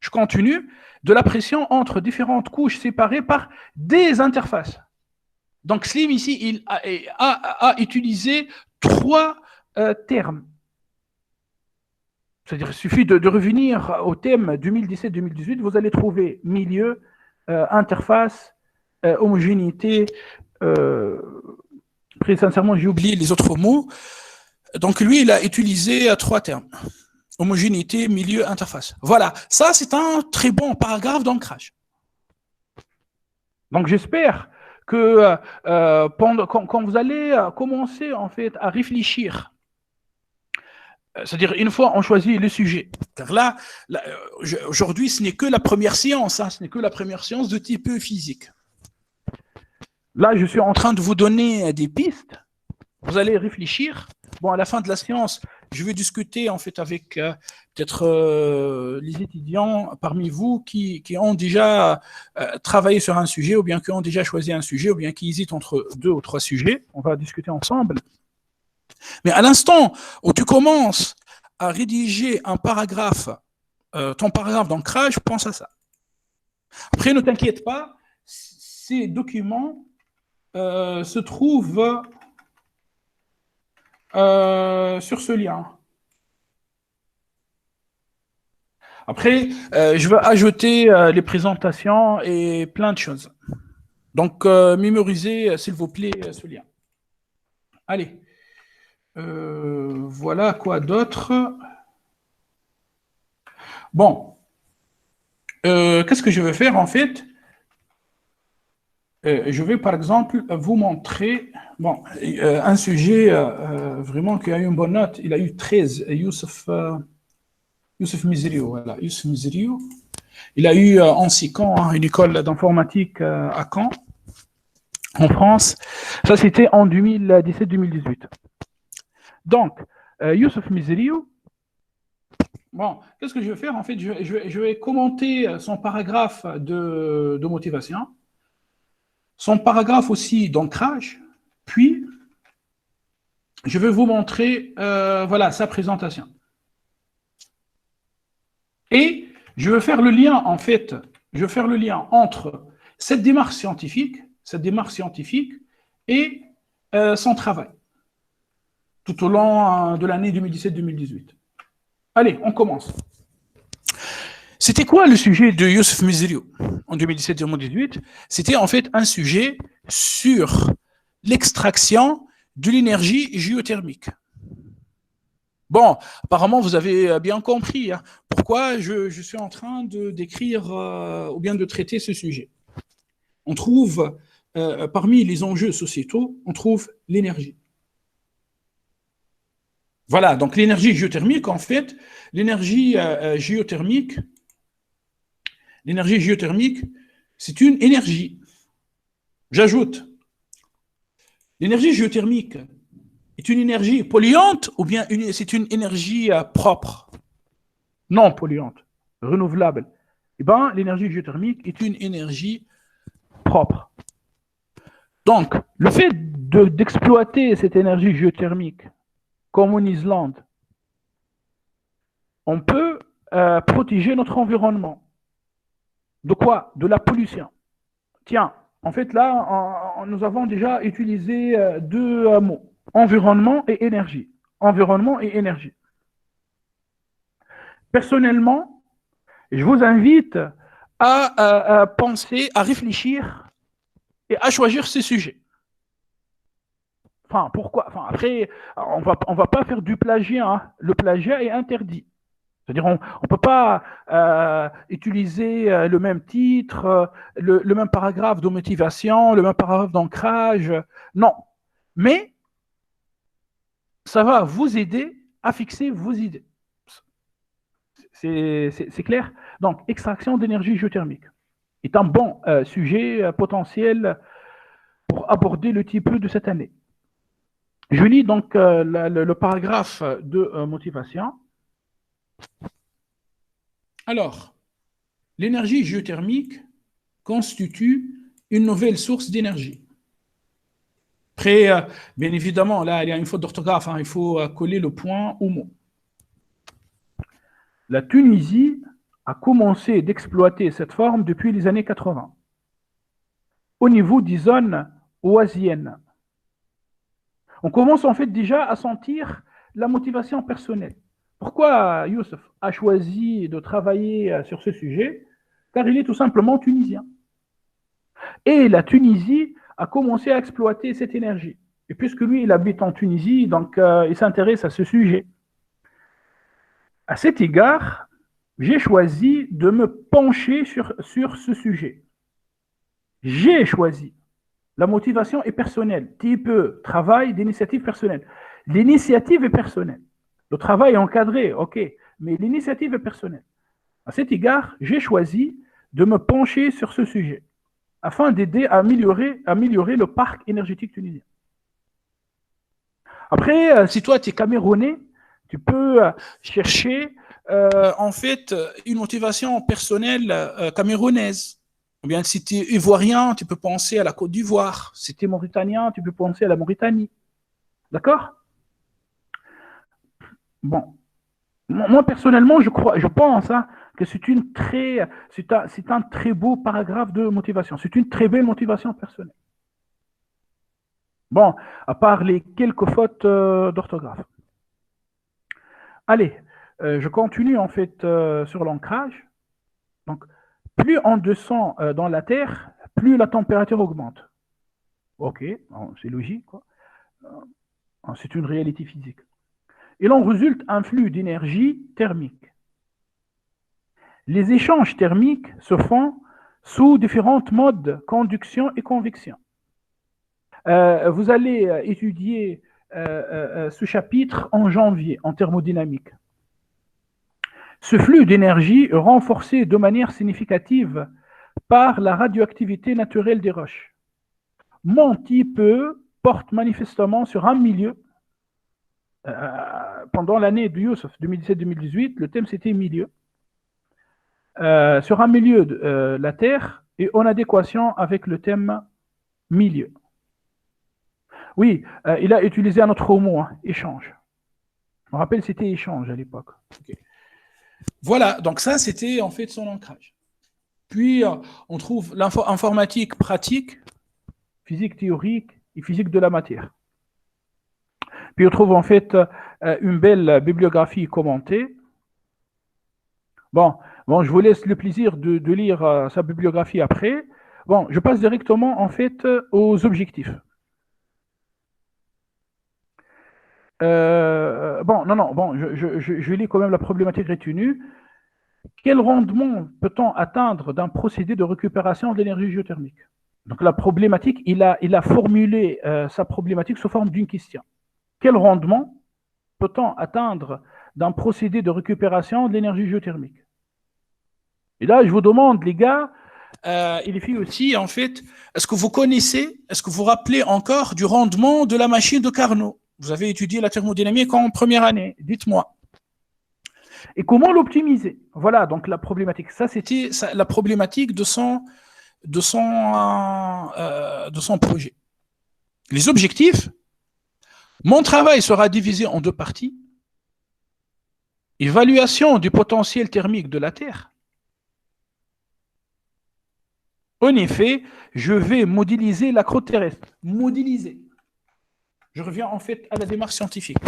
Je continue. De la pression entre différentes couches séparées par des interfaces. Donc Slim ici, il a utilisé trois termes. C'est-à-dire, il suffit de revenir au thème 2017-2018, vous allez trouver milieu, interface, homogénéité. Très sincèrement, j'ai oublié les autres mots. Donc lui, il a utilisé trois termes. Homogénéité, milieu, interface. Voilà, ça c'est un très bon paragraphe d'ancrage. Donc j'espère que quand vous allez commencer en fait à réfléchir, c'est-à-dire une fois on choisit le sujet, car là aujourd'hui ce n'est que la première séance, ce n'est que la première séance de type physique. Là je suis en train de vous donner des pistes, vous allez réfléchir Bon, à la fin de la séance, je vais discuter en fait avec peut-être les étudiants parmi vous qui ont déjà travaillé sur un sujet ou bien qui ont déjà choisi un sujet ou bien qui hésitent entre 2 ou 3 sujets. On va discuter ensemble. Mais à l'instant où tu commences à rédiger un paragraphe, ton paragraphe d'ancrage, pense à ça. Après, ne t'inquiète pas, ces documents se trouvent sur ce lien. Après, je vais ajouter les présentations et plein de choses. Donc, mémorisez, s'il vous plaît, ce lien. Allez. Voilà, quoi d'autre? Bon. Qu'est-ce que je vais faire, en fait? Je vais, par exemple, vous montrer un sujet vraiment qui a eu une bonne note. Il a eu 13, Youssef Mizrio, voilà, Youssef Mizrio. Il a eu en 6 ans une école d'informatique à Caen, en France. Ça, c'était en 2017-2018. Donc, Youssef Mizrio, bon, qu'est-ce que je vais faire? En fait, je vais commenter son paragraphe de motivation, son paragraphe aussi d'ancrage, puis je vais vous montrer voilà, sa présentation. Et je vais faire le lien, en fait, je vais faire le lien entre cette démarche scientifique et son travail, tout au long de l'année 2017-2018. Allez, on commence. C'était quoi le sujet de Youssef Mizrio en 2017-2018? C'était en fait un sujet sur l'extraction de l'énergie géothermique. Bon, apparemment, vous avez bien compris pourquoi je suis en train de d'écrire ou bien de traiter ce sujet. On trouve, parmi les enjeux sociétaux, on trouve l'énergie. Voilà, donc l'énergie géothermique, en fait, l'énergie géothermique, c'est une énergie. J'ajoute, l'énergie géothermique est une énergie polluante ou bien c'est une énergie propre? Non polluante, renouvelable. Eh bien, l'énergie géothermique est une énergie propre. Donc, le fait d'exploiter cette énergie géothermique, comme en Islande, on peut protéger notre environnement. De quoi? De la pollution. Tiens, en fait, là, nous avons déjà utilisé 2 mots, environnement et énergie. Environnement et énergie. Personnellement, je vous invite à penser, à réfléchir et à choisir ces sujets. Enfin, pourquoi? Enfin, après, on va pas faire du plagiat. Hein. Le plagiat est interdit. C'est-à-dire, on ne peut pas utiliser le même titre, le même paragraphe de motivation, le même paragraphe d'ancrage. Non. Mais ça va vous aider à fixer vos idées. C'est clair? Donc, extraction d'énergie géothermique est un bon sujet potentiel pour aborder le type de cette année. Je lis donc le paragraphe de motivation. Alors, l'énergie géothermique constitue une nouvelle source d'énergie. Après, bien évidemment, là, il y a une faute d'orthographe, il faut coller le point au mot. La Tunisie a commencé d'exploiter cette forme depuis les années 80, au niveau des zones oasiennes. On commence en fait déjà à sentir la motivation personnelle. Pourquoi Youssef a choisi de travailler sur ce sujet? Car il est tout simplement tunisien. Et la Tunisie a commencé à exploiter cette énergie. Et puisque lui, il habite en Tunisie, donc il s'intéresse à ce sujet. À cet égard, j'ai choisi de me pencher sur ce sujet. J'ai choisi. La motivation est personnelle, type travail d'initiative personnelle. L'initiative est personnelle. Le travail est encadré, ok, mais l'initiative est personnelle. À cet égard, j'ai choisi de me pencher sur ce sujet afin d'aider à améliorer le parc énergétique tunisien. Après, si toi, tu es camerounais, tu peux chercher en fait une motivation personnelle camerounaise. Ou bien si tu es ivoirien, tu peux penser à la Côte d'Ivoire. Si tu es mauritanien, tu peux penser à la Mauritanie. D'accord? Bon. Moi, personnellement, je pense hein, que c'est un très beau paragraphe de motivation. C'est une très belle motivation personnelle. Bon, à part les quelques fautes d'orthographe. Allez, je continue en fait sur l'ancrage. Donc, plus on descend dans la Terre, plus la température augmente. Ok, c'est logique, quoi. C'est une réalité physique. Il en résulte un flux d'énergie thermique. Les échanges thermiques se font sous différents modes, conduction et convection. Vous allez étudier ce chapitre en janvier en thermodynamique. Ce flux d'énergie est renforcé de manière significative par la radioactivité naturelle des roches. Mon type porte manifestement sur un milieu. Pendant l'année de Youssef 2017-2018, le thème c'était milieu. Sur un milieu de la Terre et en adéquation avec le thème milieu. Oui, il a utilisé un autre mot, hein, échange. Je me rappelle, c'était échange à l'époque. Okay. Voilà, donc ça, c'était en fait son ancrage. Puis, on trouve l'informatique pratique, physique théorique et physique de la matière. Puis, on trouve en fait une belle bibliographie commentée. Bon, je vous laisse le plaisir de lire sa bibliographie après. Bon, je passe directement en fait aux objectifs. Je lis quand même la problématique retenue. Quel rendement peut-on atteindre d'un procédé de récupération de l'énergie géothermique? Donc la problématique, il a formulé sa problématique sous forme d'une question. Quel rendement peut-on atteindre d'un procédé de récupération de l'énergie géothermique? Et là, je vous demande, les gars, et les filles aussi, en fait, est-ce que vous vous rappelez encore du rendement de la machine de Carnot? Vous avez étudié la thermodynamique en première année, dites-moi. Et comment l'optimiser? Voilà, donc la problématique. Ça, c'était la problématique de son projet. Les objectifs, mon travail sera divisé en deux parties. Évaluation du potentiel thermique de la Terre. En effet, je vais modéliser la croûte terrestre. Modéliser. Je reviens en fait à la démarche scientifique.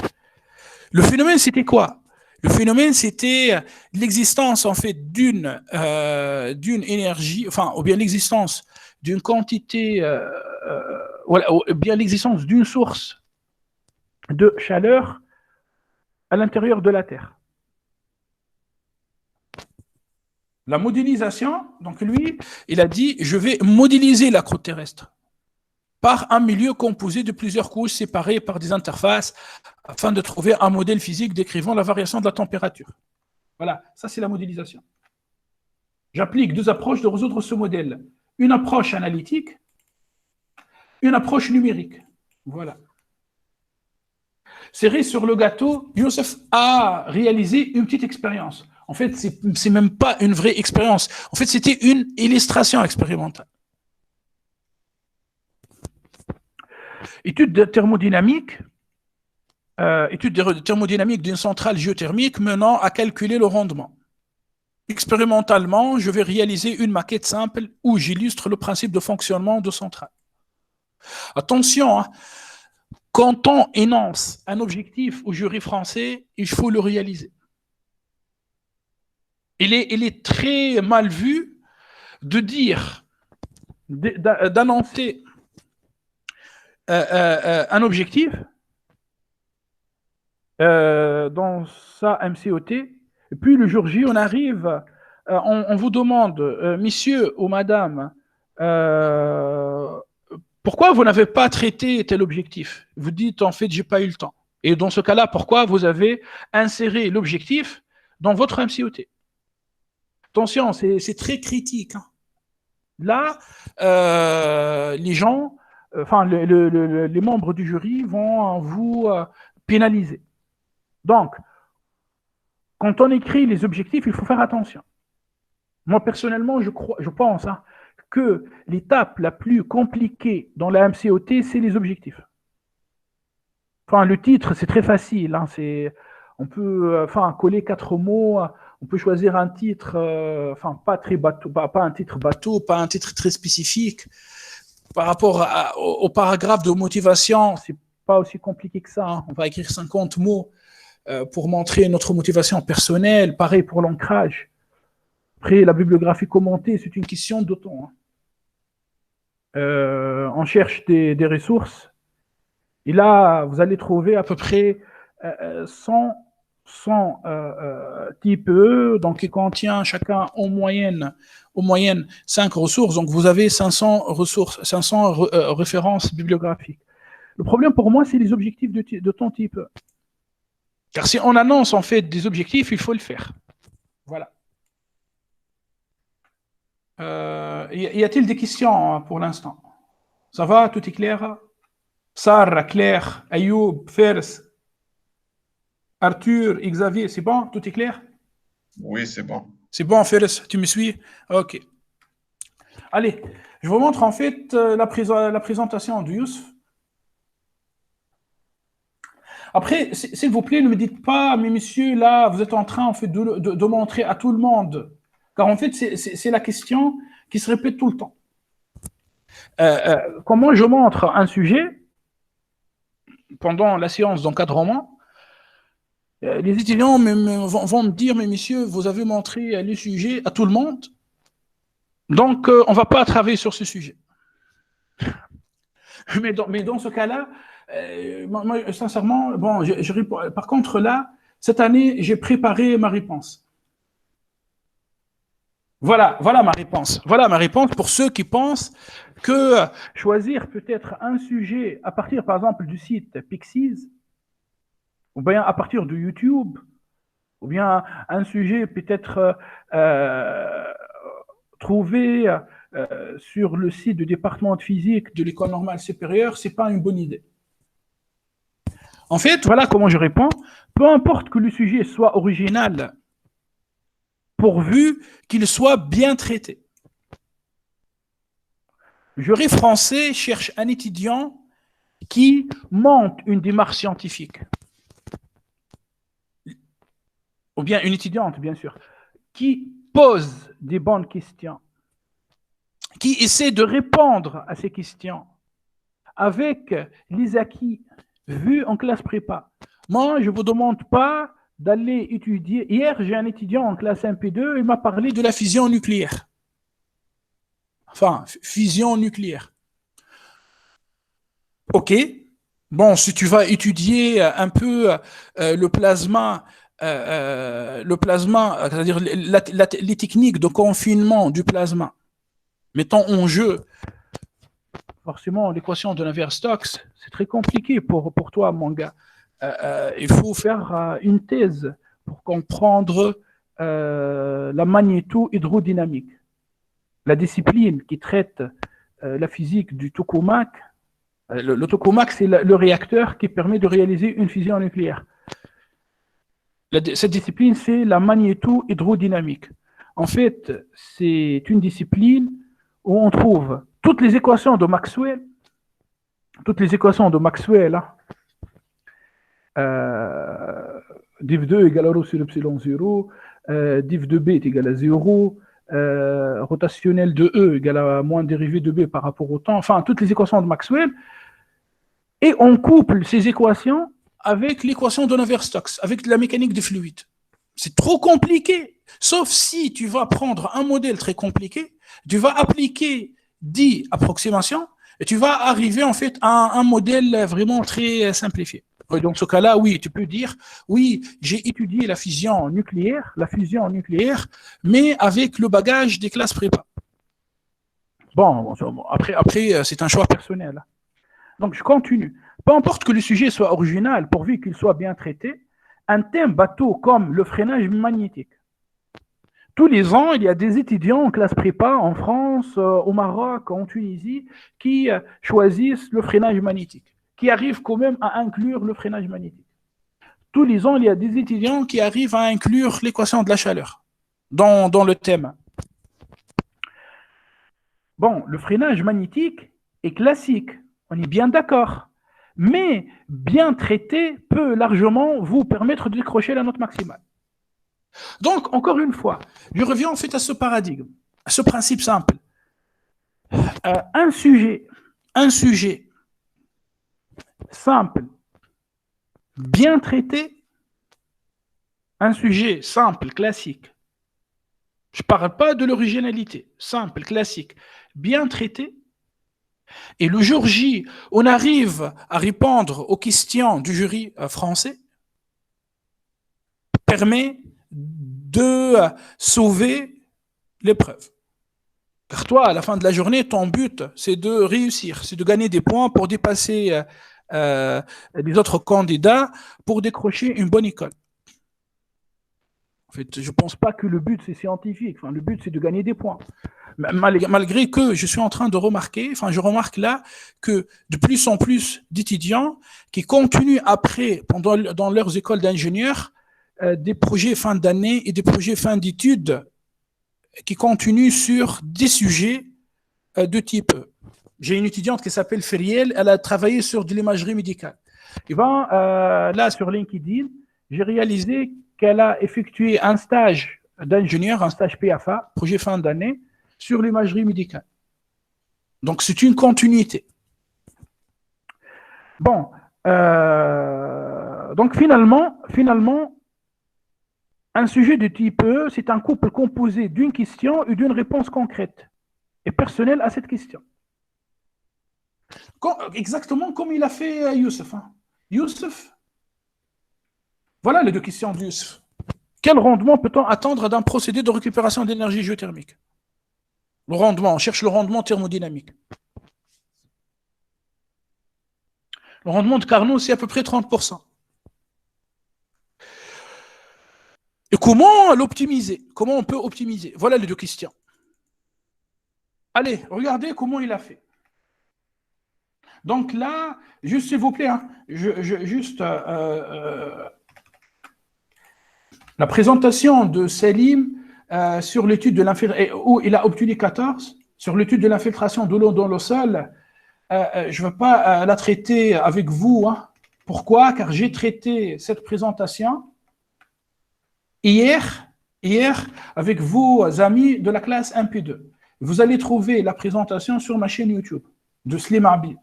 Le phénomène, c'était quoi? Le phénomène, c'était l'existence en fait d'une énergie, enfin, ou bien l'existence d'une quantité, ou bien l'existence d'une source de chaleur à l'intérieur de la Terre. La modélisation, donc lui, il a dit, je vais modéliser la croûte terrestre par un milieu composé de plusieurs couches séparées par des interfaces afin de trouver un modèle physique décrivant la variation de la température. Voilà, ça c'est la modélisation. J'applique deux approches de résoudre ce modèle. Une approche analytique, une approche numérique. Voilà. Cerise sur le gâteau, Youssef a réalisé une petite expérience. En fait, c'est même pas une vraie expérience. En fait, c'était une illustration expérimentale. Étude de thermodynamique d'une centrale géothermique menant à calculer le rendement. Expérimentalement, je vais réaliser une maquette simple où j'illustre le principe de fonctionnement de centrale. Attention, hein, quand on énonce un objectif au jury français, il faut le réaliser. Il est très mal vu de dire, d'annoncer un objectif dans sa MCOT, et puis le jour J, on arrive, on vous demande, messieurs ou madame, pourquoi vous n'avez pas traité tel objectif? Vous dites, en fait, j'ai pas eu le temps. Et dans ce cas-là, pourquoi vous avez inséré l'objectif dans votre MCOT? Attention, c'est très critique. Hein. Là, les gens enfin, les membres du jury vont vous pénaliser. Donc, quand on écrit les objectifs, il faut faire attention. Moi, personnellement, je pense que l'étape la plus compliquée dans la MCOT, c'est les objectifs. Enfin, le titre, c'est très facile. On peut coller 4 mots, on peut choisir un titre, pas très bateau, pas un titre bateau, pas un titre très spécifique. Par rapport au paragraphe de motivation, c'est pas aussi compliqué que ça. On va écrire 50 mots pour montrer notre motivation personnelle. Pareil pour l'ancrage. Après, la bibliographie commentée, c'est une question de temps. On cherche des ressources. Et là, vous allez trouver à peu près 100 types E, donc qui contient chacun en moyenne 5 ressources. Donc, vous avez 500 ressources, 500 références bibliographiques. Le problème pour moi, c'est les objectifs de ton type E. Car si on annonce en fait des objectifs, il faut le faire. Voilà. Y a-t-il des questions pour l'instant? Ça va? Tout est clair? Sarah, Claire, Ayoub, Fers, Arthur, Xavier, c'est bon? Tout est clair? Oui, c'est bon. C'est bon, Fers, tu me suis? Ok. Allez, je vous montre en fait la présentation de Youssef. Après, s'il vous plaît, ne me dites pas, mais monsieur, là, vous êtes en train en fait, de montrer à tout le monde. Car en fait, c'est la question qui se répète tout le temps. Comment je montre un sujet pendant la séance d'encadrement? Les étudiants vont me dire, mais monsieur, vous avez montré le sujet à tout le monde, donc on ne va pas travailler sur ce sujet. Mais dans ce cas-là, moi, sincèrement, bon, par contre là, cette année, j'ai préparé ma réponse. Voilà ma réponse. Voilà ma réponse pour ceux qui pensent que choisir peut-être un sujet à partir, par exemple, du site Pixies, ou bien à partir de YouTube, ou bien un sujet peut-être trouvé sur le site du département de physique de l'École normale supérieure, c'est pas une bonne idée. En fait, voilà comment je réponds. Peu importe que le sujet soit original, pourvu qu'il soit bien traité. Le jury français cherche un étudiant qui monte une démarche scientifique. Ou bien une étudiante, bien sûr, qui pose des bonnes questions, qui essaie de répondre à ces questions avec les acquis vus en classe prépa. Moi, je ne vous demande pas d'aller étudier. Hier, j'ai un étudiant en classe MP2, il m'a parlé de la fusion nucléaire. Enfin, fusion nucléaire. Ok. Bon, si tu vas étudier un peu le plasma, c'est-à-dire les techniques de confinement du plasma, mettons en jeu, forcément, l'équation de Navier-Stokes, c'est très compliqué pour toi, mon gars. Il faut faire une thèse pour comprendre la magnéto-hydrodynamique. La discipline qui traite la physique du tokamak. Le tokamak, c'est le réacteur qui permet de réaliser une fusion nucléaire. Cette discipline, c'est la magnéto-hydrodynamique. En fait, c'est une discipline où on trouve toutes les équations de Maxwell, div 2 égale rho sur epsilon 0, div de b est égal à 0, rotationnel de E égale à moins dérivé de B par rapport au temps, enfin, toutes les équations de Maxwell, et on couple ces équations avec l'équation de Navier-Stokes, avec la mécanique du fluide. C'est trop compliqué, sauf si tu vas prendre un modèle très compliqué, tu vas appliquer 10 approximations, et tu vas arriver en fait à un modèle vraiment très simplifié. Et dans ce cas-là, oui, tu peux dire, oui, j'ai étudié la fusion nucléaire, mais avec le bagage des classes prépa. Bon, après c'est un choix personnel. Donc, je continue. Peu importe que le sujet soit original, pourvu qu'il soit bien traité, un thème bateau comme le freinage magnétique Tous les ans, il y a des étudiants en classe prépa en France, au Maroc, en Tunisie, qui choisissent le freinage magnétique, qui arrivent quand même à inclure le freinage magnétique. Tous les ans, il y a des étudiants qui arrivent à inclure l'équation de la chaleur dans le thème. Bon, le freinage magnétique est classique, on est bien d'accord. Mais bien traité peut largement vous permettre de décrocher la note maximale. Donc, encore une fois, je reviens en fait à ce paradigme, à ce principe simple. Un sujet simple, bien traité, un sujet simple, classique. Je ne parle pas de l'originalité, simple, classique, bien traité. Et le jour J, on arrive à répondre aux questions du jury français, permet de sauver l'épreuve. Car toi, à la fin de la journée, ton but, c'est de réussir, c'est de gagner des points pour dépasser les autres candidats, pour décrocher une bonne école. En fait, je ne pense pas que le but, c'est scientifique. Enfin, le but, c'est de gagner des points. Malgré que je suis en train de remarquer, enfin, je remarque là que de plus en plus d'étudiants qui continuent après, dans leurs écoles d'ingénieurs, des projets fin d'année et des projets fin d'études qui continuent sur des sujets de type. J'ai une étudiante qui s'appelle Feriel, elle a travaillé sur de l'imagerie médicale. Et ben, là, sur LinkedIn, j'ai réalisé qu'elle a effectué un stage d'ingénieur, un stage PFA, projet fin d'année, sur l'imagerie médicale. Donc, c'est une continuité. Bon, donc finalement, un sujet de type E, c'est un couple composé d'une question et d'une réponse concrète et personnelle à cette question. Exactement comme il a fait Youssef. Hein. Youssef, voilà les deux questions de Youssef. Quel rendement peut-on attendre d'un procédé de récupération d'énergie géothermique? Le rendement, on cherche le rendement thermodynamique. Le rendement de Carnot, c'est à peu près 30%. Et comment l'optimiser? Comment on peut optimiser? Voilà les deux questions. Allez, regardez comment il a fait. Donc là, juste s'il vous plaît, hein, la présentation de Selim sur l'étude de l'infiltration, où il a obtenu 14, sur l'étude de l'infiltration de l'eau dans le sol, je ne veux pas la traiter avec vous. Hein. Pourquoi? Car j'ai traité cette présentation hier avec vos amis de la classe MP2. Vous allez trouver la présentation sur ma chaîne YouTube de Slim Abid.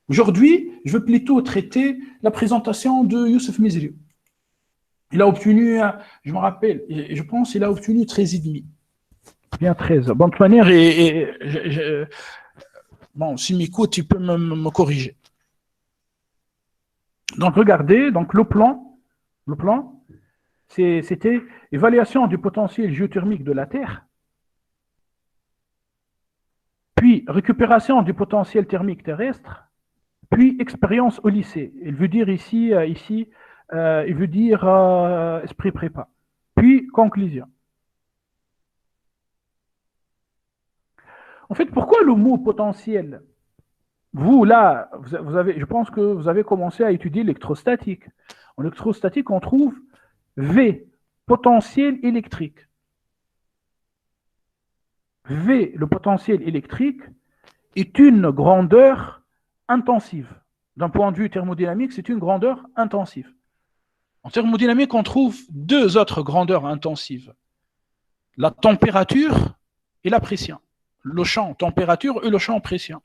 Aujourd'hui, je veux plutôt traiter la présentation de Youssef Mizri. Il a obtenu, je me rappelle, je pense qu'il a obtenu 13,5. Bien 13. Bon, de toute manière, bon, s'il m'écoute, il peut me corriger. Donc, regardez, donc le plan, c'était évaluation du potentiel géothermique de la Terre, puis récupération du potentiel thermique terrestre, puis expérience au lycée. Il veut dire ici il veut dire esprit prépa. Puis conclusion. En fait, pourquoi le mot potentiel? Vous, là, vous avez, je pense que vous avez commencé à étudier l'électrostatique. En électrostatique, on trouve V, potentiel électrique. V, le potentiel électrique, est une grandeur intensive. D'un point de vue thermodynamique, c'est une grandeur intensive. En thermodynamique, on trouve deux autres grandeurs intensives. La température et la pression. Le champ température et le champ pression.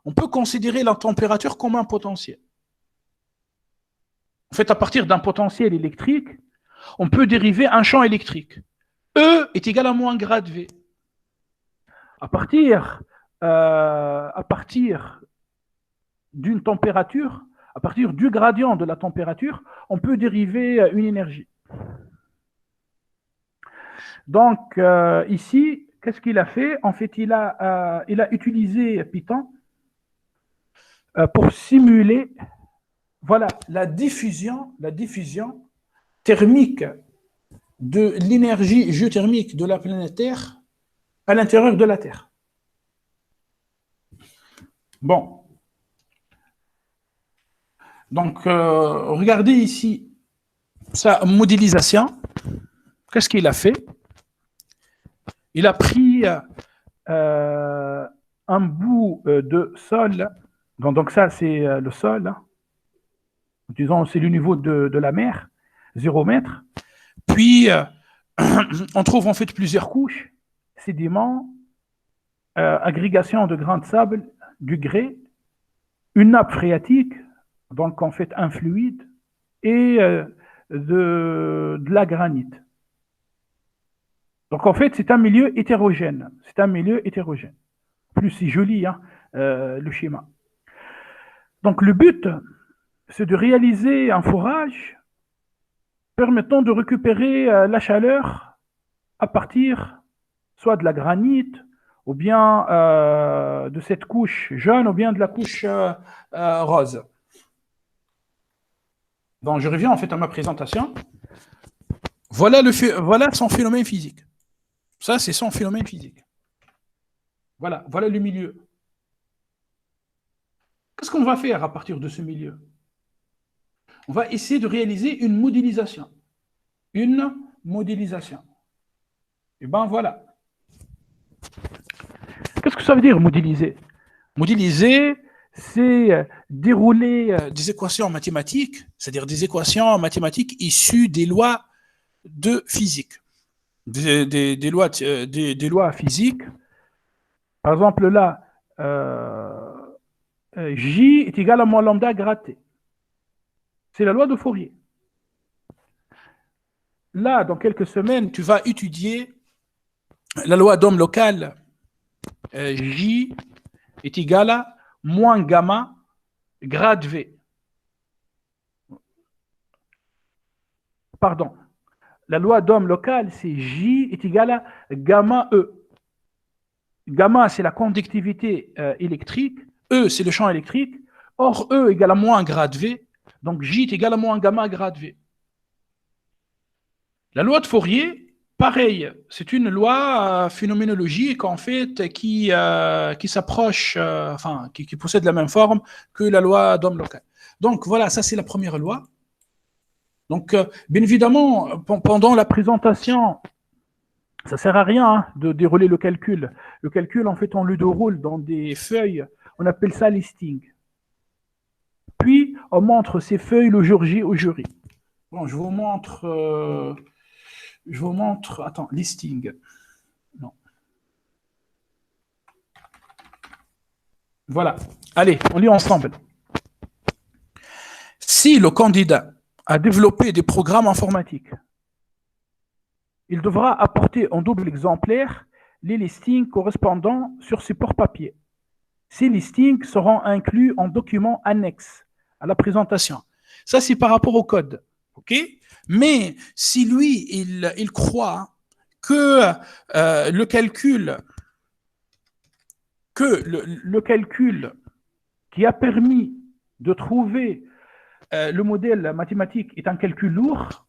On peut considérer la température comme un potentiel. En fait, à partir d'un potentiel électrique, on peut dériver un champ électrique. E est égal à moins grade V. À partir d'une température, à partir du gradient de la température, on peut dériver une énergie. Donc, ici, qu'est-ce qu'il a fait? En fait, il a utilisé Python pour simuler voilà, la diffusion thermique de l'énergie géothermique de la planète Terre à l'intérieur de la Terre. Bon. Donc, regardez ici sa modélisation. Qu'est-ce qu'il a fait? Il a pris un bout de sol. Donc ça, c'est le sol. Hein. Disons, c'est le niveau de la mer, 0 mètre. Puis, on trouve en fait plusieurs couches, sédiments, agrégation de grains de sable, du grès, une nappe phréatique, donc en fait un fluide, et de la granite. Donc en fait, c'est un milieu hétérogène. C'est un milieu hétérogène. Plus c'est joli, hein, le schéma. Donc le but, c'est de réaliser un forage permettant de récupérer la chaleur à partir soit de la granite, ou bien de cette couche jaune, ou bien de la couche rose. Donc je reviens en fait à ma présentation. Voilà son phénomène physique. Ça, c'est son phénomène physique. Voilà le milieu. Qu'est-ce qu'on va faire à partir de ce milieu? On va essayer de réaliser une modélisation. Une modélisation. Et ben voilà. Qu'est-ce que ça veut dire modéliser? Modéliser, c'est dérouler des équations mathématiques, c'est-à-dire des équations mathématiques issues des lois de physique. Des lois physiques. Par exemple, là, J est égal à moins lambda gratté. C'est la loi de Fourier. Là, dans quelques semaines, tu vas étudier la loi d'Ohm local. J est égal à moins gamma grade V. Pardon. La loi d'Ohm local, c'est J est égal à gamma E. Gamma, c'est la conductivité électrique. E, c'est le champ électrique. Or, E égale à moins grade V. Donc, J est égal à moins gamma grade V. La loi de Fourier, pareil, c'est une loi phénoménologique, en fait, qui s'approche, qui possède la même forme que la loi d'Ohm local. Donc, voilà, ça, c'est la première loi. Donc, bien évidemment, pendant la présentation, ça ne sert à rien hein, de dérouler le calcul. Le calcul, en fait, on le déroule dans des feuilles. On appelle ça listing. Puis, on montre ces feuilles le jour J au jury. Bon, je vous montre... Attends, listing. Non. Voilà. Allez, on lit ensemble. Si le candidat a développé des programmes informatiques, il devra apporter en double exemplaire les listings correspondants sur support papier. Ces listings seront inclus en documents annexes à la présentation. Ça, c'est par rapport au code. OK? Mais si lui, il croit que le calcul qui a permis de trouver le modèle mathématique est un calcul lourd,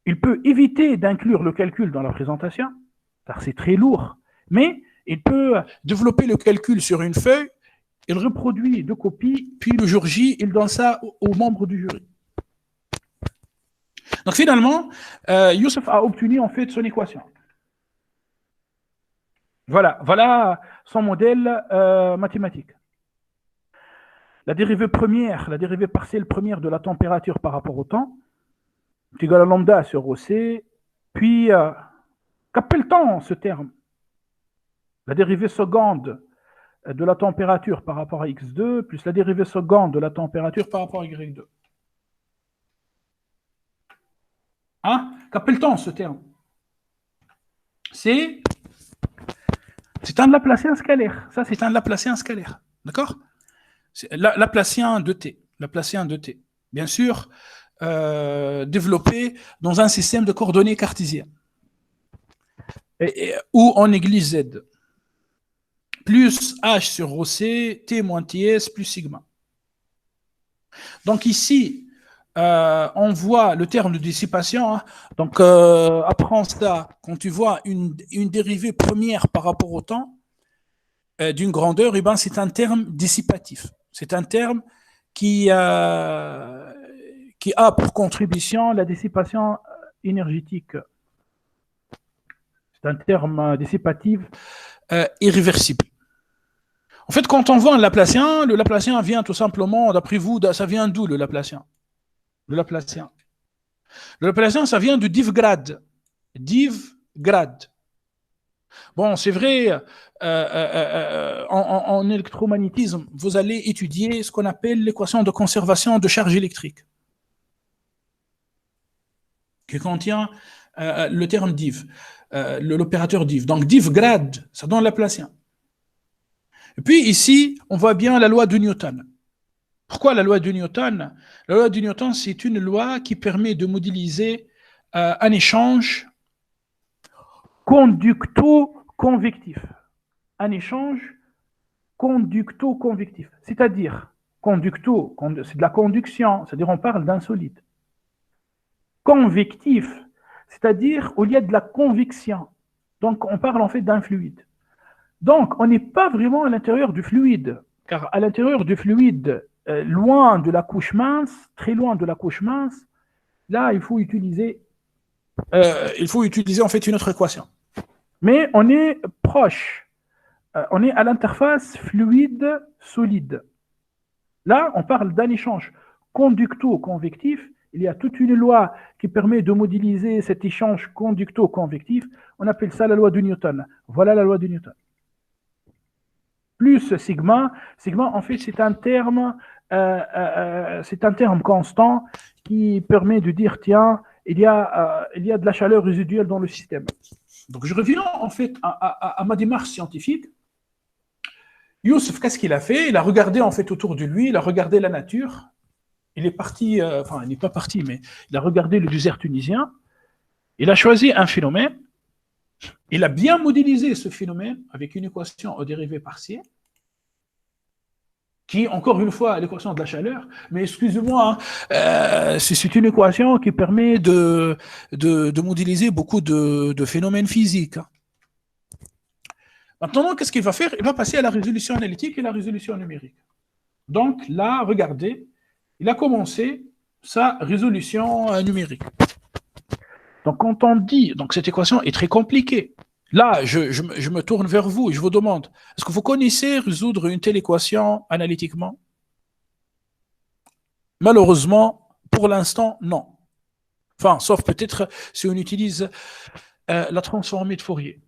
il peut éviter d'inclure le calcul dans la présentation, car c'est très lourd, mais il peut développer le calcul sur une feuille, il reproduit 2 copies, puis le jour J, il donne ça aux membres du jury. Donc finalement, Youssef a obtenu en fait son équation. Voilà son modèle mathématique. La dérivée partielle première de la température par rapport au temps est égale à lambda sur OC, puis qu'appelle-t-on ce terme? La dérivée seconde de la température par rapport à x2 plus la dérivée seconde de la température par rapport à y2. Hein? Qu'appelle-t-on ce terme? C'est un Laplacien scalaire. Ça, c'est un Laplacien scalaire. D'accord? Laplacien de t. Laplacien de t. Bien sûr, développé dans un système de coordonnées cartésien. Où on néglige z. Plus h sur OC, t moins ts, plus sigma. Donc ici, on voit le terme de dissipation. Hein. Donc, apprends ça. Quand tu vois une dérivée première par rapport au temps d'une grandeur, eh ben, c'est un terme dissipatif. C'est un terme qui a pour contribution la dissipation énergétique. C'est un terme dissipatif irréversible. En fait, quand on voit un Laplacien, le Laplacien vient tout simplement, d'après vous, ça vient d'où le Laplacien? Le Laplacien, ça vient du div-grade. Div-grade. Bon, c'est vrai, en électromagnétisme, vous allez étudier ce qu'on appelle l'équation de conservation de charge électrique, qui contient le terme div, l'opérateur div. Donc, div-grade, ça donne Laplacien. Et puis ici, on voit bien la loi de Newton. Pourquoi la loi de Newton? La loi de Newton, c'est une loi qui permet de modéliser un échange conducto-convectif. Un échange conducto-convectif. C'est-à-dire, conducto, c'est de la conduction, c'est-à-dire on parle d'un solide. Convectif, c'est-à-dire où il y a de la convection. Donc, on parle en fait d'un fluide. Donc, on n'est pas vraiment à l'intérieur du fluide, car à l'intérieur du fluide, loin de la couche mince, très loin de la couche mince, là, il faut utiliser en fait une autre équation. Mais on est proche, on est à l'interface fluide-solide. Là, on parle d'un échange conducto-convectif. Il y a toute une loi qui permet de modéliser cet échange conducto-convectif. On appelle ça la loi de Newton. Voilà la loi de Newton. Plus sigma. Sigma, en fait, c'est un terme constant qui permet de dire, tiens, il y a de la chaleur résiduelle dans le système. Donc, je reviens en fait à ma démarche scientifique. Youssef, qu'est-ce qu'il a fait? Il a regardé en fait autour de lui, il a regardé la nature. Il est parti, il n'est pas parti, mais il a regardé le désert tunisien. Il a choisi un phénomène. Il a bien modélisé ce phénomène avec une équation aux dérivées partielles, qui, encore une fois, est l'équation de la chaleur. Mais excusez-moi, c'est une équation qui permet de modéliser beaucoup de phénomènes physiques. Maintenant, qu'est-ce qu'il va faire? Il va passer à la résolution analytique et la résolution numérique. Donc là, regardez, il a commencé sa résolution numérique. Donc quand on dit, donc cette équation est très compliquée. Là, je me tourne vers vous et je vous demande, est-ce que vous connaissez résoudre une telle équation analytiquement? Malheureusement, pour l'instant, non. Enfin, sauf peut-être si on utilise la transformée de Fourier.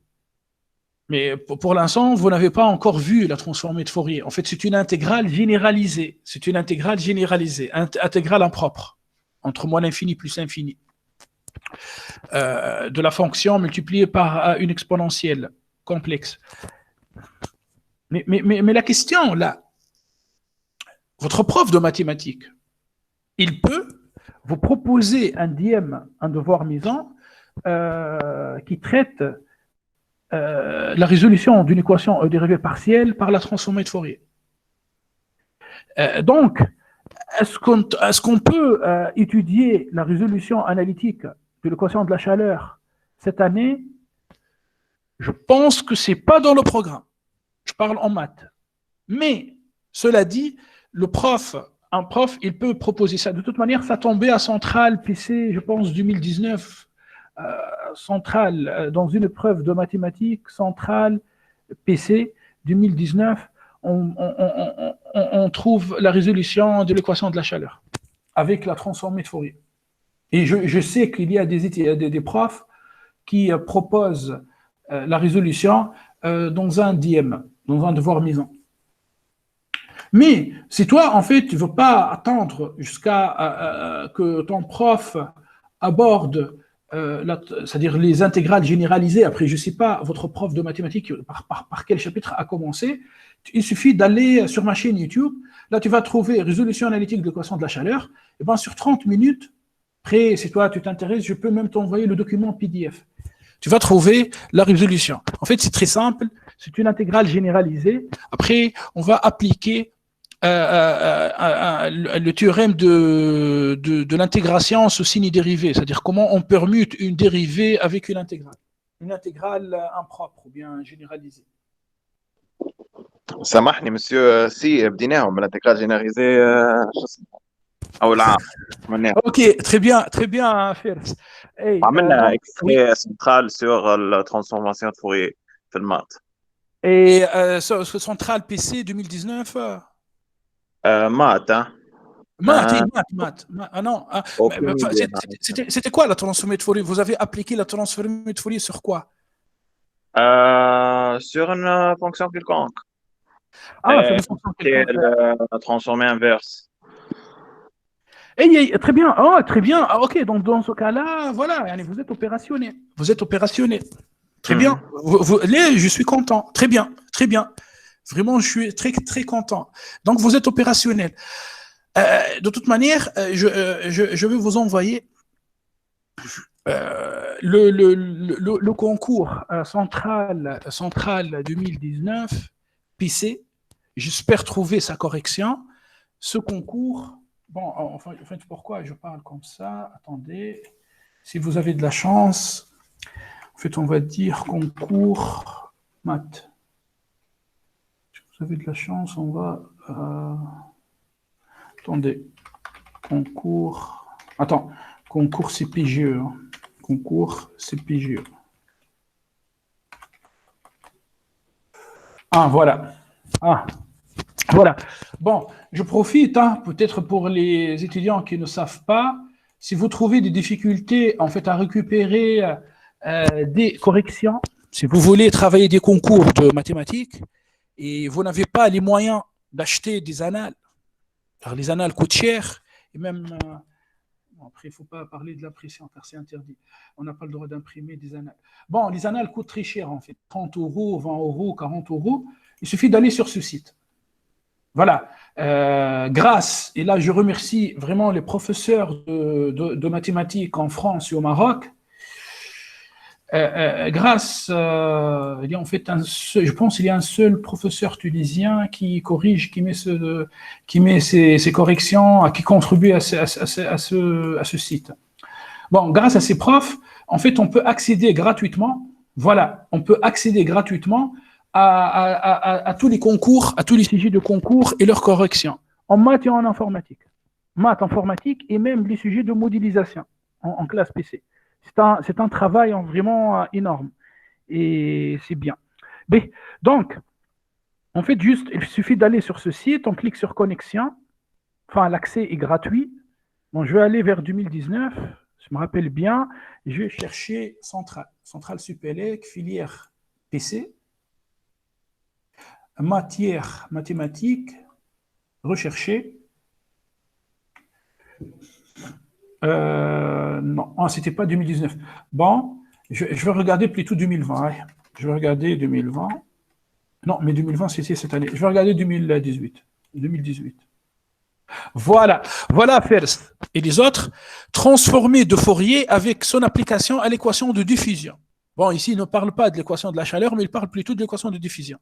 Mais pour l'instant, vous n'avez pas encore vu la transformée de Fourier. En fait, c'est une intégrale généralisée. C'est une intégrale généralisée, intégrale impropre, entre moins l'infini plus l'infini. De la fonction multipliée par une exponentielle complexe. Mais la question, là, votre prof de mathématiques, il peut vous proposer un dième, un devoir maison, qui traite la résolution d'une équation dérivée partielle par la transformée de Fourier. Donc, est-ce qu'on peut étudier la résolution analytique de l'équation de la chaleur cette année? Je pense que ce n'est pas dans le programme. Je parle en maths. Mais, cela dit, un prof, il peut proposer ça. De toute manière, ça tombait à Centrale PC, je pense, 2019. Centrale, dans une épreuve de mathématiques, Centrale PC 2019, on trouve la résolution de l'équation de la chaleur avec la transformée de Fourier. Et je sais qu'il y a des profs qui proposent la résolution dans un dième, dans un devoir maison. Mais si toi, en fait, tu ne veux pas attendre jusqu'à que ton prof aborde c'est-à-dire les intégrales généralisées, après, je ne sais pas, votre prof de mathématiques, par quel chapitre a commencé, il suffit d'aller sur ma chaîne YouTube, là tu vas trouver résolution analytique de l'équation de la chaleur, et bien sur 30 minutes, après, si toi tu t'intéresses, je peux même t'envoyer le document PDF. Tu vas trouver la résolution. En fait, c'est très simple, c'est une intégrale généralisée. Après, on va appliquer le théorème de l'intégration sous signe dérivé, c'est-à-dire comment on permute une dérivée avec une intégrale impropre ou bien généralisée. سامحني مسيو سي بديناهم بالانتقال جينيراليزي شو اسمه اول عام عملناهم Ok, très bien, Fers. Hey, عملنا donc, oui. اكستري سنترال سور الترانسفورماسيون فوري في المات Et ce central PC 2019, مات maths. Ah non, aucune idée c'était quoi la transformée de Fourier? Vous avez appliqué la transformée de Fourier sur quoi? sur une fonction quelconque Ah, sur une fonction c'est quelconque. le transformé inverse Très bien. Oh, très bien. Ah, ok, donc dans ce cas-là, voilà, vous êtes opérationnel. Vous êtes opérationnel. Très bien. Là, je suis content. Très bien, très bien. Vraiment, je suis très, très content. Donc, vous êtes opérationnel. De toute manière, je vais vous envoyer le concours central 2019 PC. J'espère trouver sa correction. Ce concours, bon, en fait, pourquoi je parle comme ça? Attendez, si vous avez de la chance, en fait, on va dire concours maths. Si vous avez de la chance, on va... attendez, concours... Attends, concours CPGE. Concours CPGE. Ah, voilà. Ah, voilà. Bon, je profite, peut-être pour les étudiants qui ne savent pas, si vous trouvez des difficultés en fait à récupérer des corrections, si vous voulez travailler des concours de mathématiques et vous n'avez pas les moyens d'acheter des annales, car les annales coûtent cher et même après il ne faut pas parler de la pression car c'est interdit. On n'a pas le droit d'imprimer des annales. Bon, les annales coûtent très cher en fait, 30 €, 20 €, 40 €. Il suffit d'aller sur ce site. Voilà, grâce, et là je remercie vraiment les professeurs de mathématiques en France et au Maroc, grâce, il y a en fait je pense qu'il y a un seul professeur tunisien qui corrige, qui met ces corrections, qui contribue à ce site. Bon, grâce à ces profs, en fait on peut accéder gratuitement, voilà, on peut accéder gratuitement à tous les concours, à tous les sujets de concours et leurs corrections, en maths et en informatique. Maths, informatique et même les sujets de modélisation en classe PC. C'est un travail vraiment énorme et c'est bien. Mais, donc, en fait, juste, il suffit d'aller sur ce site, on clique sur connexion, enfin, l'accès est gratuit. Bon, je vais aller vers 2019, je me rappelle bien, je vais chercher Centrale Supélec, filière PC. Matière mathématique, rechercher. Non, c'était pas 2019. Bon, je vais regarder plutôt 2020. Ouais. Je vais regarder 2020. Non, mais 2020, c'était cette année. Je vais regarder 2018. 2018. Voilà, First. Et les autres, transformer de Fourier avec son application à l'équation de diffusion. Bon, ici, il ne parle pas de l'équation de la chaleur, mais il parle plutôt de l'équation de diffusion.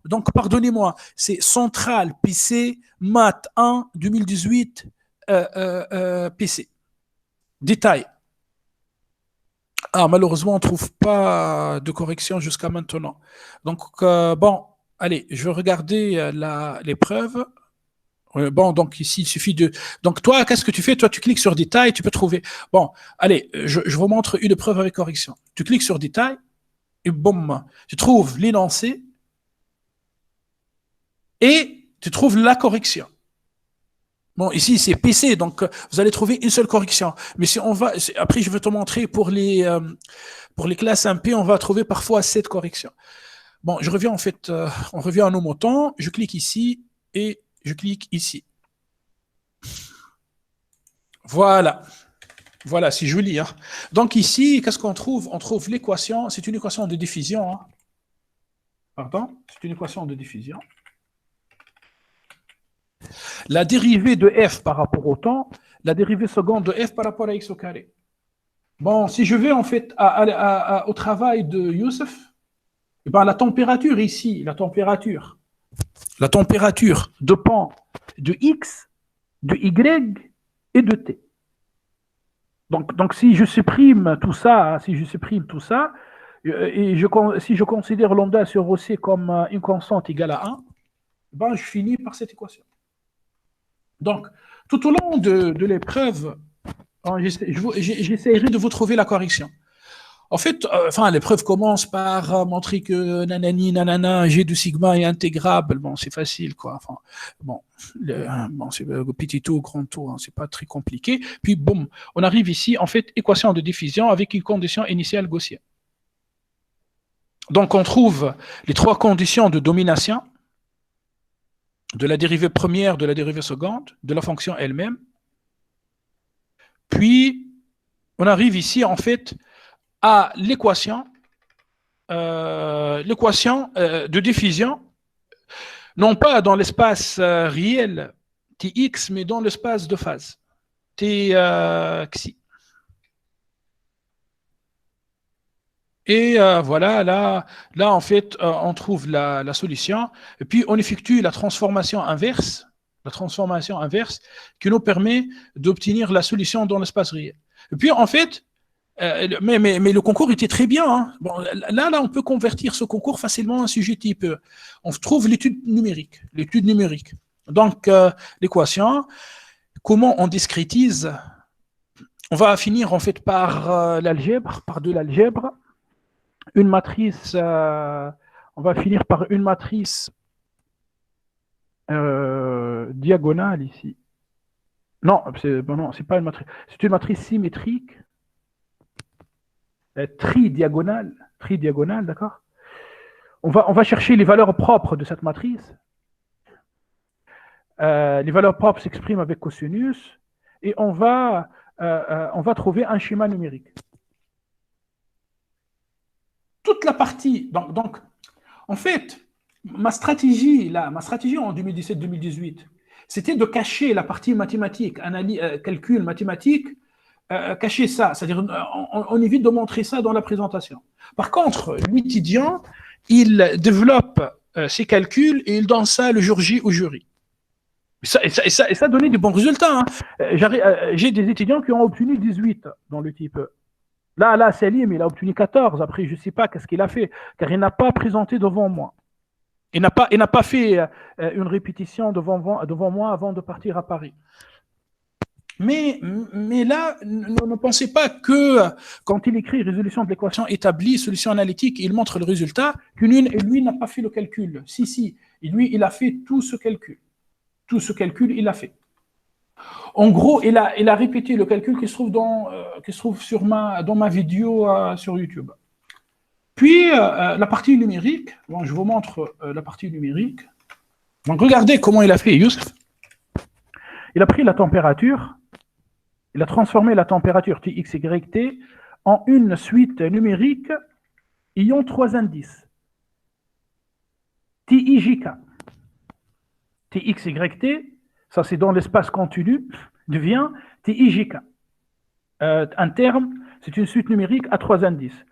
Donc, pardonnez-moi, c'est Centrale PC, Math 1, 2018, PC. Détail. Malheureusement, on ne trouve pas de correction jusqu'à maintenant. Donc, bon, allez, je vais regarder l'épreuve. Bon, donc ici, il suffit de... Donc, toi, qu'est-ce que tu fais? Toi, tu cliques sur Détail, tu peux trouver... Bon, allez, je vous montre une épreuve avec correction. Tu cliques sur Détail, et boum, tu trouves l'énoncé, et tu trouves la correction. Bon, ici, c'est PC, donc vous allez trouver une seule correction. Mais si on va... Après, je vais te montrer pour les classes MP, on va trouver parfois 7 corrections. Bon, je reviens en fait... on revient à nos moutons, je clique ici, et je clique ici. Voilà. Voilà, c'est joli. Hein. Donc ici, qu'est-ce qu'on trouve? On trouve l'équation, c'est une équation de diffusion. Hein. Pardon, c'est une équation de diffusion. La dérivée de f par rapport au temps, la dérivée seconde de f par rapport à x au carré. Bon, si je vais en fait au travail de Youssef, eh ben, la température ici, la température, La température dépend de X, de Y et de T. Donc si je supprime tout ça, et si je considère lambda sur OC comme une constante égale à 1, ben, je finis par cette équation. Donc, tout au long de l'épreuve, j'essaierai de vous trouver la correction. En fait, l'épreuve commence par montrer que nanani, nanana, G de sigma est intégrable. Bon, c'est facile, quoi. Enfin, c'est petit tout, grand tout, hein, c'est pas très compliqué. Puis, boum, on arrive ici, en fait, équation de diffusion avec une condition initiale gaussienne. Donc, on trouve les trois conditions de domination de la dérivée première, de la dérivée seconde, de la fonction elle-même. Puis, on arrive ici, en fait, à l'équation de diffusion, non pas dans l'espace réel Tx, mais dans l'espace de phase Txi. Et voilà, là en fait, on trouve la solution, et puis on effectue la transformation inverse qui nous permet d'obtenir la solution dans l'espace réel. Et puis en fait, mais le concours était très bien. Hein. Bon, là, on peut convertir ce concours facilement en sujet type. On trouve l'étude numérique. Donc, l'équation, comment on discrétise? On va finir en fait par l'algèbre, par de l'algèbre. Une matrice, on va finir par une matrice diagonale ici. Non, c'est pas une matrice. C'est une matrice symétrique. Tridiagonale, d'accord. On va chercher les valeurs propres de cette matrice. Les valeurs propres s'expriment avec cosinus et on va trouver un schéma numérique. Toute la partie, donc en fait, ma stratégie en 2017-2018, c'était de cacher la partie mathématique, calcul mathématique, cacher ça, c'est-à-dire on évite de montrer ça dans la présentation. Par contre, l'étudiant, il développe ses calculs et il donne ça le jour J au jury. Et ça donnait de bons résultats. Hein. J'ai des étudiants qui ont obtenu 18 dans le type. Là, Salim, il a obtenu 14. Après, je ne sais pas qu'est-ce qu'il a fait, car il n'a pas présenté devant moi. Il n'a pas fait une répétition devant moi avant de partir à Paris. Mais là, ne pensez pas que quand il écrit résolution de l'équation établie, solution analytique, il montre le résultat, et lui n'a pas fait le calcul. Si, et lui, il a fait tout ce calcul. Tout ce calcul, il l'a fait. En gros, il a répété le calcul qui se trouve dans ma vidéo sur YouTube. Puis, la partie numérique, bon, je vous montre la partie numérique. Donc, regardez comment il a fait, Youssef. Il a pris la température. Il a transformé la température Tx, Y, T en une suite numérique ayant trois indices. TIJK. Tx, Y, T, ça c'est dans l'espace continu, devient TIJK. Un terme, c'est une suite numérique à trois indices.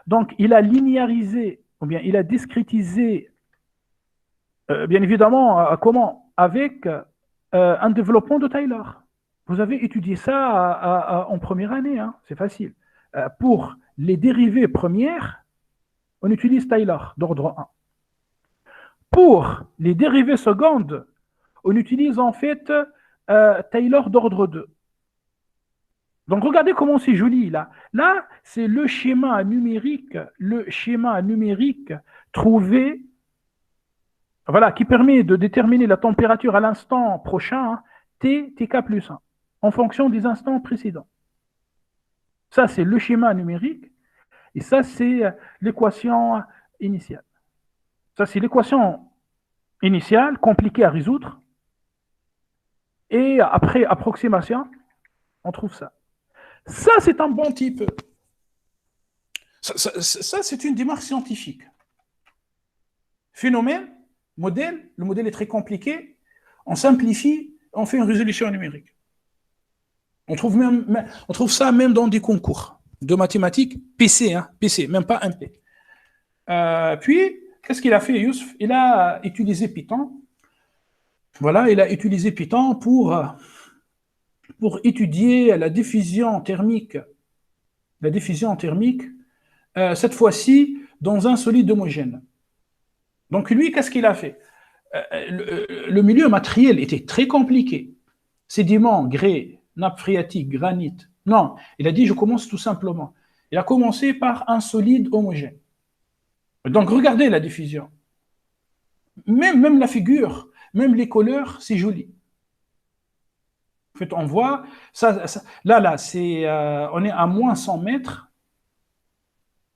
Donc il a linéarisé, ou bien il a discrétisé, bien évidemment, comment? Avec un développement de Taylor. Vous avez étudié ça en première année, hein, c'est facile. Pour les dérivées premières, on utilise Taylor d'ordre 1. Pour les dérivées secondes, on utilise en fait Taylor d'ordre 2. Donc regardez comment c'est joli là. Là, c'est le schéma numérique trouvé, voilà, qui permet de déterminer la température à l'instant prochain, hein, Tk plus 1. En fonction des instants précédents. Ça, c'est le schéma numérique, et ça, c'est l'équation initiale. Ça, c'est l'équation initiale, compliquée à résoudre, et après approximation, on trouve ça. Ça, c'est un bon type. Ça c'est une démarche scientifique. Phénomène, modèle, le modèle est très compliqué, on simplifie, on fait une résolution numérique. On trouve ça même dans des concours de mathématiques PC, hein, PC, même pas MP. Puis, qu'est-ce qu'il a fait, Youssef? Il a utilisé Python. Voilà, il a utilisé Python pour étudier la diffusion thermique. La diffusion thermique, cette fois-ci, dans un solide homogène. Donc lui, qu'est-ce qu'il a fait? Le milieu matériel était très compliqué. Sédiments, grès, nappe phréatique, granit. Non, il a dit, je commence tout simplement. Il a commencé par un solide homogène. Donc regardez la diffusion. Même la figure, même les couleurs, c'est joli. En fait, on voit, là, on est à moins 100 mètres.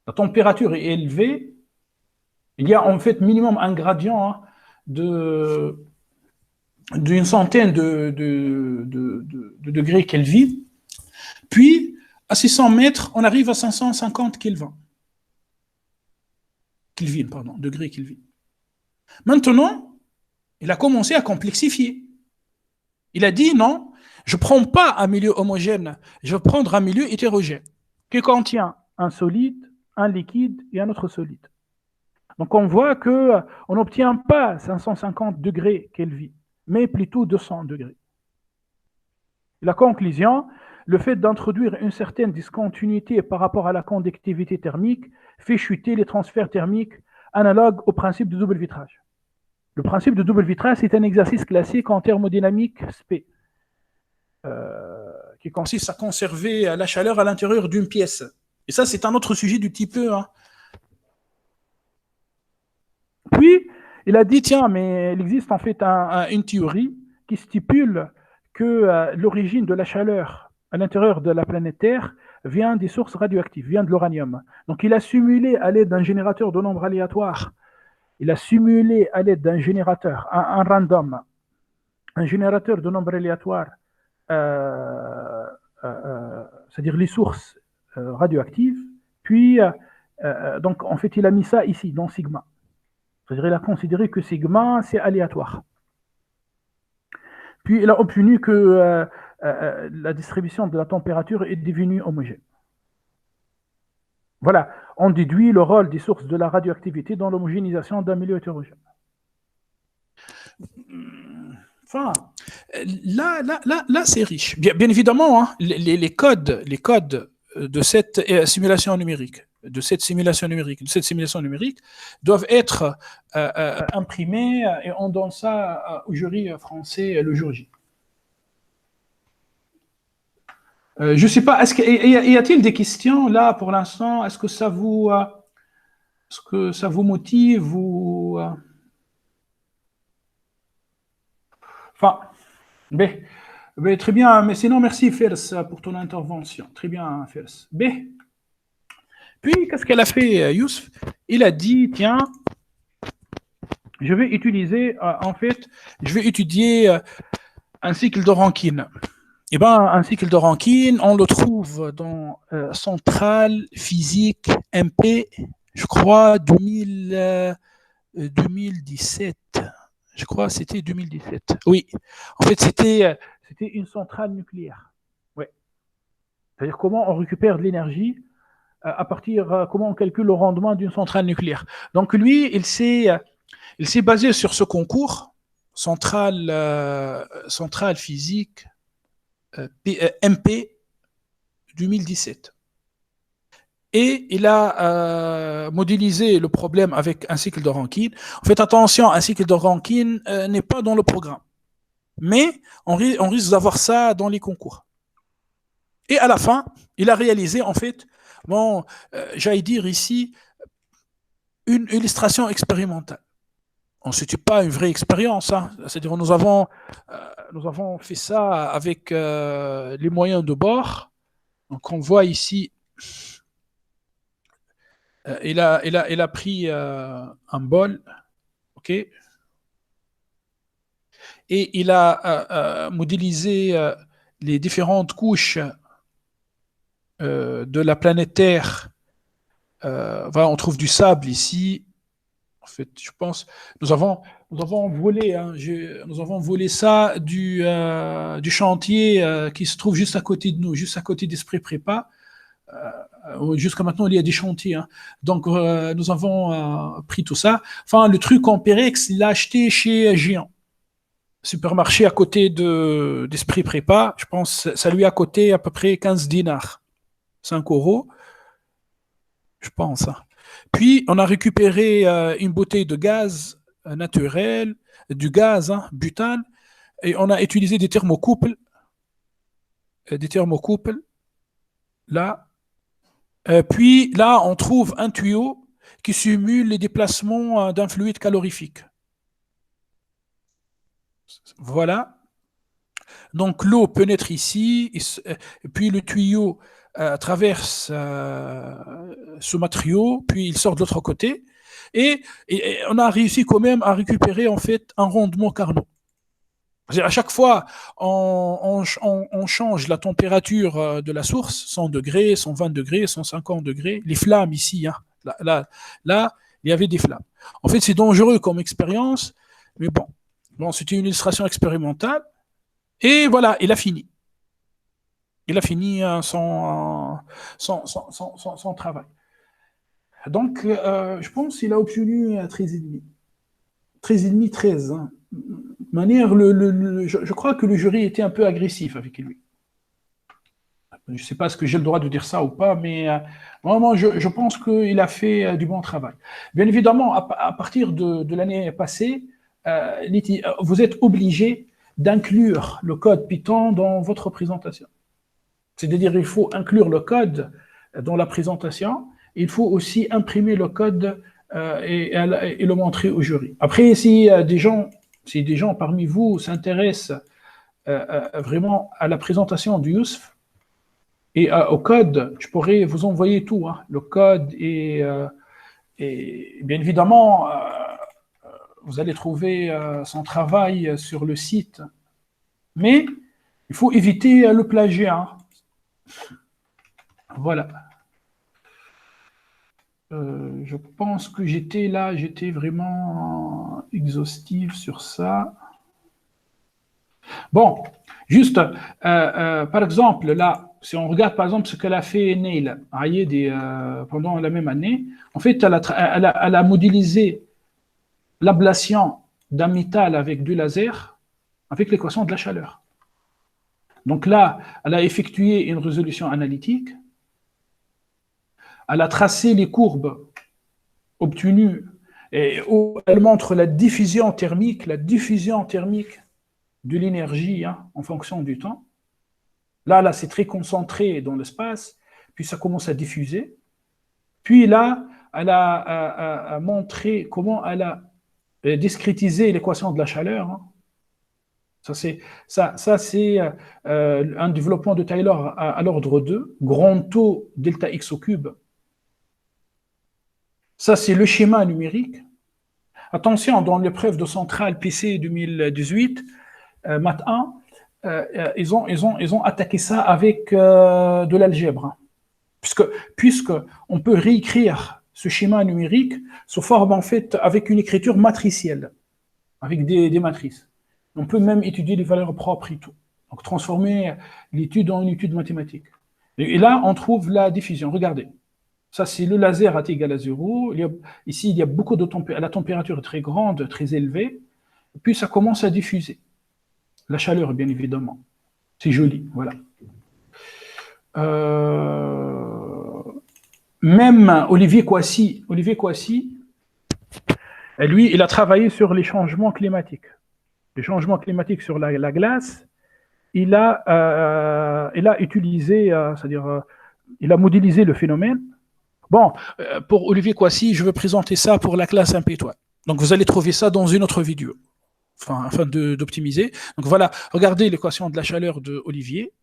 La température est élevée. Il y a en fait minimum un gradient d'une centaine de degrés Kelvin. Puis, à 600 mètres, on arrive à 550 Kelvin. Degrés Kelvin. Maintenant, il a commencé à complexifier. Il a dit non, je ne prends pas un milieu homogène, je vais prendre un milieu hétérogène. Qui contient un solide, un liquide et un autre solide. Donc on voit qu'on n'obtient pas 550 degrés Kelvin, mais plutôt 200 degrés. La conclusion, le fait d'introduire une certaine discontinuité par rapport à la conductivité thermique fait chuter les transferts thermiques analogues au principe de double vitrage. Le principe de double vitrage, c'est un exercice classique en thermodynamique SP, qui consiste à conserver la chaleur à l'intérieur d'une pièce. Et ça, c'est un autre sujet du type E. Puis, il a dit, tiens, mais il existe en fait une théorie qui stipule que l'origine de la chaleur à l'intérieur de la planète Terre vient des sources radioactives, vient de l'uranium. Donc, il a simulé à l'aide d'un générateur de nombres aléatoires, il a simulé à l'aide d'un générateur, un random, un générateur de nombres aléatoires, c'est-à-dire les sources radioactives, puis, donc, en fait, il a mis ça ici, dans sigma. C'est-à-dire qu'il a considéré que sigma, c'est aléatoire. Puis, il a obtenu que la distribution de la température est devenue homogène. Voilà, on déduit le rôle des sources de la radioactivité dans l'homogénéisation d'un milieu hétérogène. Enfin, là c'est riche. Bien évidemment, les codes de cette simulation numérique, doivent être imprimés et on donne ça au jury français le jour J. Je ne sais pas, y a-t-il des questions là pour l'instant? Est-ce que ça vous motive ou Enfin, très bien, mais sinon merci Fers pour ton intervention. Très bien Fers. Puis qu'est-ce qu'elle a fait Youssef? Il a dit tiens, je vais étudier un cycle de Rankine. Eh bien, un cycle de Rankine, on le trouve dans Centrale Physique MP, je crois, 2017. Je crois que c'était 2017. Oui, en fait, c'était une centrale nucléaire. Ouais. C'est-à-dire comment on récupère de l'énergie comment on calcule le rendement d'une centrale nucléaire. Donc lui, il s'est basé sur ce concours, centrale physique MP 2017. Et il a modélisé le problème avec un cycle de Rankine. Faites attention, un cycle de Rankine n'est pas dans le programme. Mais on risque d'avoir ça dans les concours. Et à la fin, il a réalisé, en fait, j'allais dire ici, une illustration expérimentale. Ce n'est pas une vraie expérience. C'est-à-dire nous avons fait ça avec les moyens de bord. Donc on voit ici, il a pris un bol, ok, et il a modélisé les différentes couches de la planète Terre. Voilà, on trouve du sable ici. En fait, je pense, nous avons volé ça du chantier qui se trouve juste à côté de nous, juste à côté d'Esprit Prépa. Jusqu'à maintenant, il y a des chantiers. Hein. Donc, nous avons pris tout ça. Enfin, le truc en Pérex, il l'a acheté chez Géant. Supermarché à côté d'Esprit Prépa. Je pense ça lui a coûté à peu près 15 dinars. 5 euros, je pense. Hein. Puis, on a récupéré une bouteille de gaz naturel, du gaz, hein, butane, et on a utilisé des thermocouples. Là. Puis là, on trouve un tuyau qui simule les déplacements d'un fluide calorifique. Voilà. Donc l'eau pénètre ici, et puis le tuyau traverse ce matériau, puis il sort de l'autre côté, et on a réussi quand même à récupérer en fait un rendement Carnot. À chaque fois, on change la température de la source, 100 degrés, 120 degrés, 150 degrés. Les flammes ici, hein, là, il y avait des flammes. En fait, c'est dangereux comme expérience, mais bon, c'était une illustration expérimentale. Et voilà, il a fini. Il a fini son travail. Donc, je pense qu'il a obtenu 13,5. 13,5, 13. Hein. Manière, je crois que le jury était un peu agressif avec lui. Je ne sais pas ce que j'ai le droit de dire ça ou pas, mais vraiment, je pense qu'il a fait du bon travail. Bien évidemment, à partir de l'année passée, vous êtes obligé d'inclure le code Python dans votre présentation. C'est-à-dire il faut inclure le code dans la présentation, il faut aussi imprimer le code et le montrer au jury. Après, si des gens parmi vous s'intéressent vraiment à la présentation du Yousf et au code, je pourrais vous envoyer tout, hein, le code et bien évidemment, vous allez trouver son travail sur le site. Mais il faut éviter le plagiat. Hein. Voilà. Je pense que j'étais vraiment exhaustif sur ça. Bon, juste, par exemple, là, si on regarde par exemple ce qu'elle a fait Neil pendant la même année, en fait, elle a modélisé l'ablation d'un métal avec du laser avec l'équation de la chaleur. Donc là, elle a effectué une résolution analytique, elle a tracé les courbes obtenues et elle montre la diffusion thermique de l'énergie hein, en fonction du temps. Là, c'est très concentré dans l'espace, puis ça commence à diffuser. Puis là, elle a montré comment elle a discrétisé l'équation de la chaleur. Hein. Ça, c'est un développement de Taylor à l'ordre 2, grand taux delta x au cube. Ça, c'est le schéma numérique. Attention, dans l'épreuve de centrale PC 2018, Math 1, ils ont attaqué ça avec de l'algèbre. Hein. Puisque on peut réécrire ce schéma numérique sous forme, en fait, avec une écriture matricielle, avec des matrices. On peut même étudier les valeurs propres et tout. Donc, transformer l'étude en une étude mathématique. Et là, on trouve la diffusion. Regardez. Ça, c'est le laser à t égale à 0. Ici, il y a beaucoup de température. La température est très grande, très élevée. Et puis, ça commence à diffuser. La chaleur, bien évidemment. C'est joli, voilà. Même Olivier Coissy, lui, il a travaillé sur les changements climatiques. Les changements climatiques sur la glace, il a utilisé, c'est-à-dire, il a modélisé le phénomène. Bon, pour Olivier Coissy, je veux présenter ça pour la classe MP3. Donc, vous allez trouver ça dans une autre vidéo, afin d'optimiser. Donc, voilà, regardez l'équation de la chaleur de Olivier.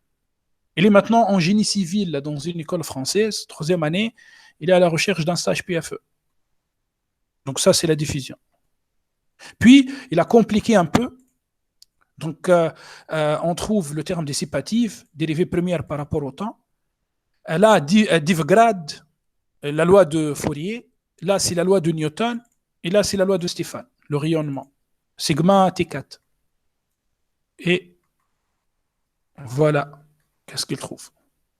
Il est maintenant en génie civil dans une école française, 3e année. Il est à la recherche d'un stage PFE. Donc, ça, c'est la diffusion. Puis, il a compliqué un peu. Donc, on trouve le terme dissipatif, dérivée première par rapport au temps. Là, Divgrad, la loi de Fourier. Là, c'est la loi de Newton. Et là, c'est la loi de Stéphane, le rayonnement. Sigma T4. Et voilà, qu'est-ce qu'il trouve.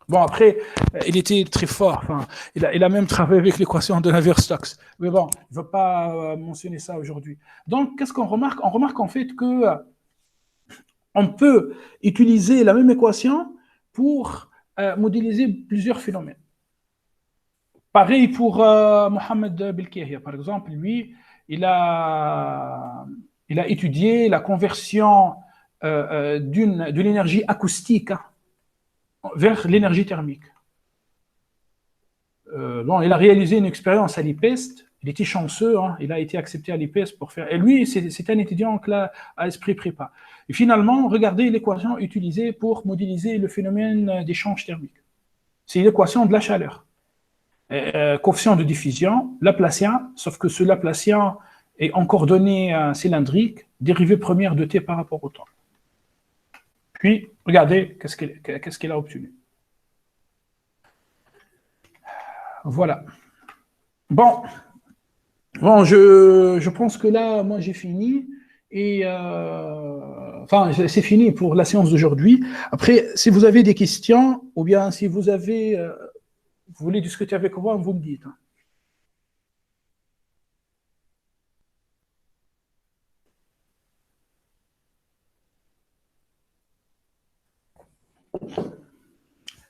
Bon, après, il était très fort. Enfin, il a même travaillé avec l'équation de Navier-Stokes. Mais bon, je ne veux pas mentionner ça aujourd'hui. Donc, qu'est-ce qu'on remarque? On remarque en fait que on peut utiliser la même équation pour modéliser plusieurs phénomènes. Pareil pour Mohamed Belkahia, par exemple, lui, il a étudié la conversion de l'énergie acoustique vers l'énergie thermique. Bon, il a réalisé une expérience à l'IPEST. Il était chanceux, hein, il a été accepté à l'IPEST pour faire. Et lui, c'est un étudiant à esprit prépa. Et finalement, regardez l'équation utilisée pour modéliser le phénomène d'échange thermique. C'est l'équation de la chaleur. Coefficient de diffusion, Laplacien, sauf que ce Laplacien est en coordonnées cylindriques, dérivée première de t par rapport au temps. Puis, regardez qu'est-ce qu'il a obtenu. Voilà. Bon, je pense que là, moi, j'ai fini. Et enfin, c'est fini pour la séance d'aujourd'hui. Après, si vous avez des questions, ou bien si vous avez, vous voulez discuter avec moi, vous me dites.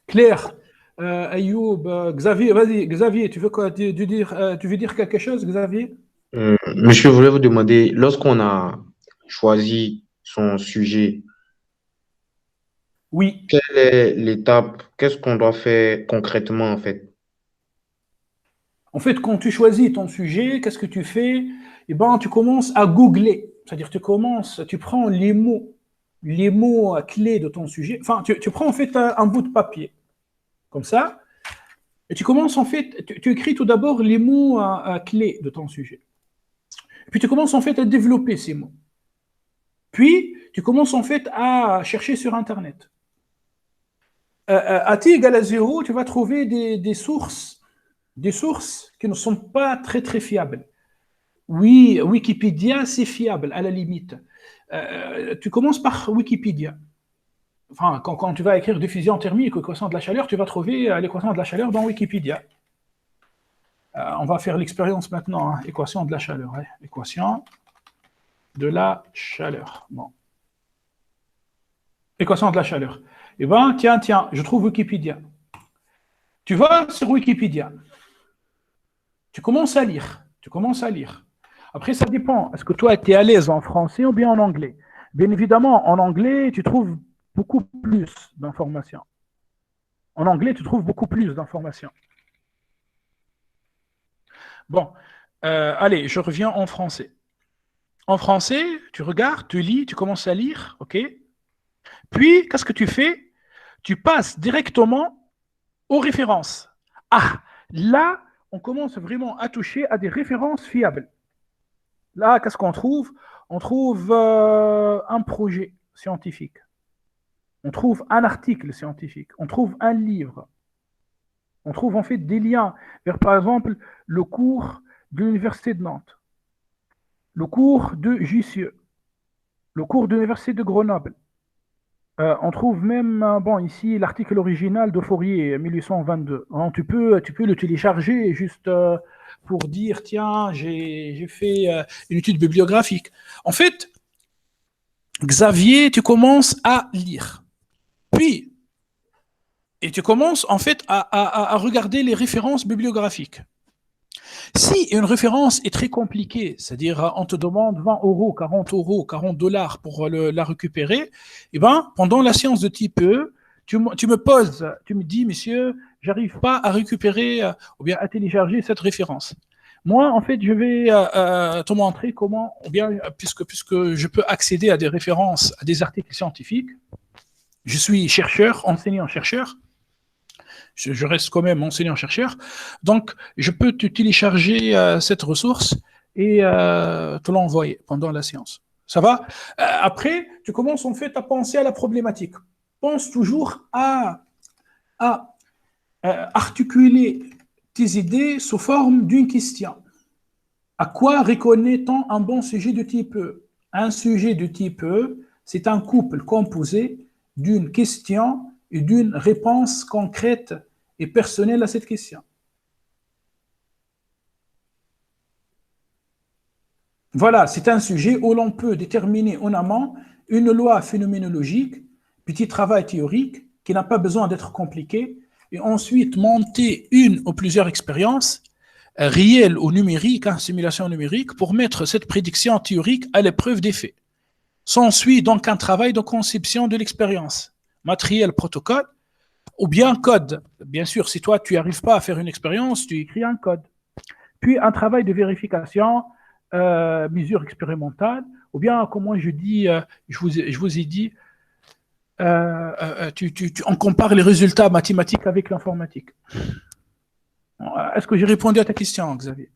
Claire, Ayoub, Xavier, vas-y, Xavier, tu veux quoi, tu veux dire quelque chose, Xavier? Monsieur, je voulais vous demander, lorsqu'on a choisi son sujet, Oui. quelle est l'étape, qu'est-ce qu'on doit faire concrètement en fait? En fait, quand tu choisis ton sujet, qu'est-ce que tu fais? Eh ben, tu commences à googler. C'est-à-dire, tu prends les mots clés de ton sujet. Enfin, tu prends en fait un bout de papier, comme ça, et tu commences en fait, tu écris tout d'abord les mots clés de ton sujet. Puis tu commences en fait à développer ces mots. Puis, tu commences en fait à chercher sur Internet. À t égale à 0, tu vas trouver des sources qui ne sont pas très très fiables. Oui, Wikipédia, c'est fiable à la limite. Tu commences par Wikipédia. Enfin, quand tu vas écrire diffusion thermique, équation de la chaleur, tu vas trouver l'équation de la chaleur dans Wikipédia. On va faire l'expérience maintenant, hein. Équation de la chaleur. Hein. Équation de la chaleur. Bon. Équation de la chaleur. Eh bien, tiens, je trouve Wikipédia. Tu vas sur Wikipédia. Tu commences à lire. Après, ça dépend. Est-ce que toi, tu es à l'aise en français ou bien en anglais? Bien évidemment, en anglais, tu trouves beaucoup plus d'informations. Bon, allez, je reviens en français. En français, tu regardes, tu lis, tu commences à lire, ok? Puis, qu'est-ce que tu fais? Tu passes directement aux références. Ah, là, on commence vraiment à toucher à des références fiables. Là, qu'est-ce qu'on trouve? On trouve un projet scientifique. On trouve un article scientifique. On trouve un livre. On trouve en fait des liens vers, par exemple, le cours de l'Université de Nantes, le cours de Jussieu, le cours de l'Université de Grenoble. On trouve même, bon, ici, l'article original de Fourier, 1822. Hein, tu peux le télécharger juste pour dire, tiens, j'ai fait une étude bibliographique. En fait, Xavier, tu commences à lire. Puis, et tu commences en fait à regarder les références bibliographiques. Si une référence est très compliquée, c'est-à-dire on te demande 20 euros, 40 euros, 40 dollars pour la récupérer, eh ben, pendant la séance de type E, tu me dis, monsieur, j'arrive pas à récupérer ou bien à télécharger cette référence. Moi, en fait, je vais te montrer comment, ou bien, puisque je peux accéder à des références, à des articles scientifiques. Je suis chercheur, enseignant-chercheur. Je reste quand même enseignant-chercheur. Donc, je peux te télécharger cette ressource et te l'envoyer pendant la séance. Ça va? Après, tu commences en fait à penser à la problématique. Pense toujours à articuler tes idées sous forme d'une question. À quoi reconnaît-on un bon sujet de type E? Un sujet de type E, c'est un couple composé d'une question et d'une réponse concrète et personnelle à cette question. Voilà, c'est un sujet où l'on peut déterminer en amont une loi phénoménologique, petit travail théorique qui n'a pas besoin d'être compliqué, et ensuite monter une ou plusieurs expériences réelles ou numériques, simulation numérique, pour mettre cette prédiction théorique à l'épreuve des faits. S'ensuit donc un travail de conception de l'expérience, matériel, protocole, ou bien code. Bien sûr, si toi, tu n'arrives pas à faire une expérience, tu écris un code. Puis un travail de vérification, mesure expérimentale, ou bien, comme moi je dis, je vous ai dit, on compare les résultats mathématiques avec l'informatique. Est-ce que j'ai répondu à ta question, Xavier?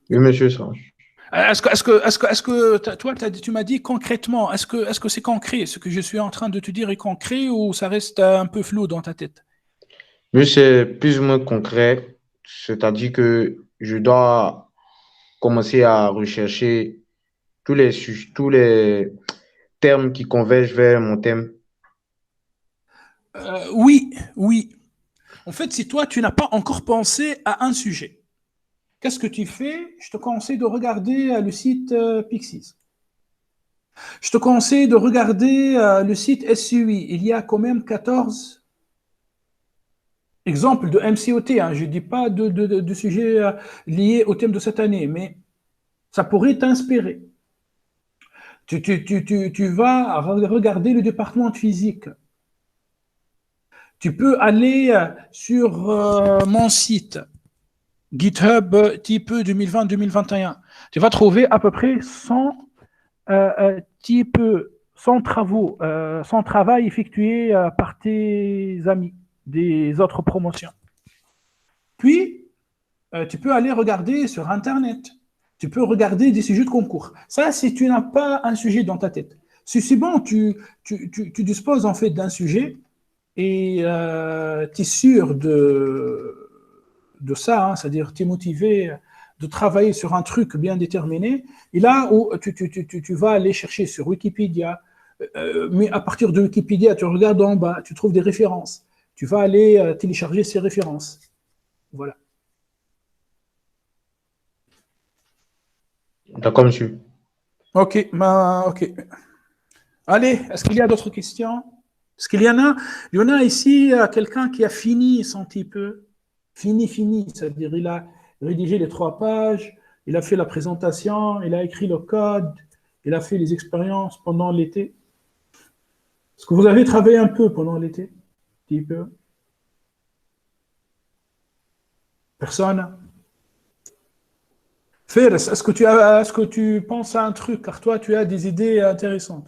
Oui, monsieur Sanche. Est-ce que toi, tu m'as dit concrètement, est-ce que c'est concret? Ce que je suis en train de te dire est concret ou ça reste un peu flou dans ta tête? Oui, c'est plus ou moins concret, c'est-à-dire que je dois commencer à rechercher tous les termes qui convergent vers mon thème. Oui, oui. En fait, si toi, tu n'as pas encore pensé à un sujet, qu'est-ce que tu fais? Je te conseille de regarder le site Pixies. Je te conseille de regarder le site SUI. Il y a quand même 14 exemples de MCOT. Hein. Je ne dis pas de sujets liés au thème de cette année, mais ça pourrait t'inspirer. Tu vas regarder le département de physique. Tu peux aller sur mon site GitHub type 2020-2021. Tu vas trouver à peu près 100 travaux, 100 travail effectués par tes amis des autres promotions. Puis, tu peux aller regarder sur Internet. Tu peux regarder des sujets de concours. Ça, si tu n'as pas un sujet dans ta tête. Si c'est bon, tu disposes en fait d'un sujet et tu es sûr de ça, hein, c'est-à-dire tu es motivé de travailler sur un truc bien déterminé. Et là où tu vas aller chercher sur Wikipédia, mais à partir de Wikipédia, tu regardes en bas, tu trouves des références. Tu vas aller télécharger ces références. Voilà. D'accord, monsieur. Ok, ok. Allez, est-ce qu'il y a d'autres questions? Est-ce qu'il y en a? Il y en a ici quelqu'un qui a fini son type. Fini, c'est-à-dire il a rédigé les 3 pages, il a fait la présentation, il a écrit le code, il a fait les expériences pendant l'été. Est-ce que vous avez travaillé un peu pendant l'été? Petit peu. Personne? Fer, est-ce que tu penses à un truc, car toi, tu as des idées intéressantes?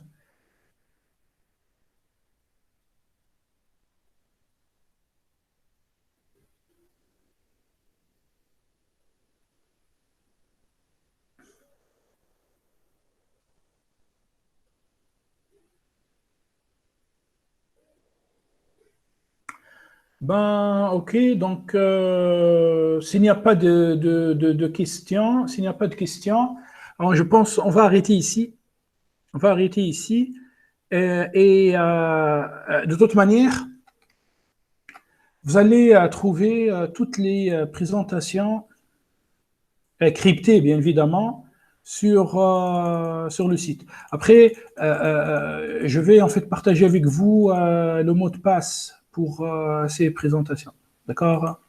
Ben, ok, donc s'il n'y a pas de questions, alors je pense on va arrêter ici. On va arrêter ici. De toute manière, vous allez trouver toutes les présentations cryptées, bien évidemment, sur le site. Après, je vais en fait partager avec vous le mot de passe pour ces présentations. D'accord?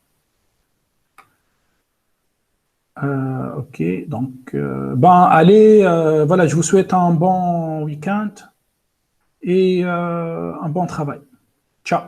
Ok, donc, allez, voilà, je vous souhaite un bon week-end et un bon travail. Ciao.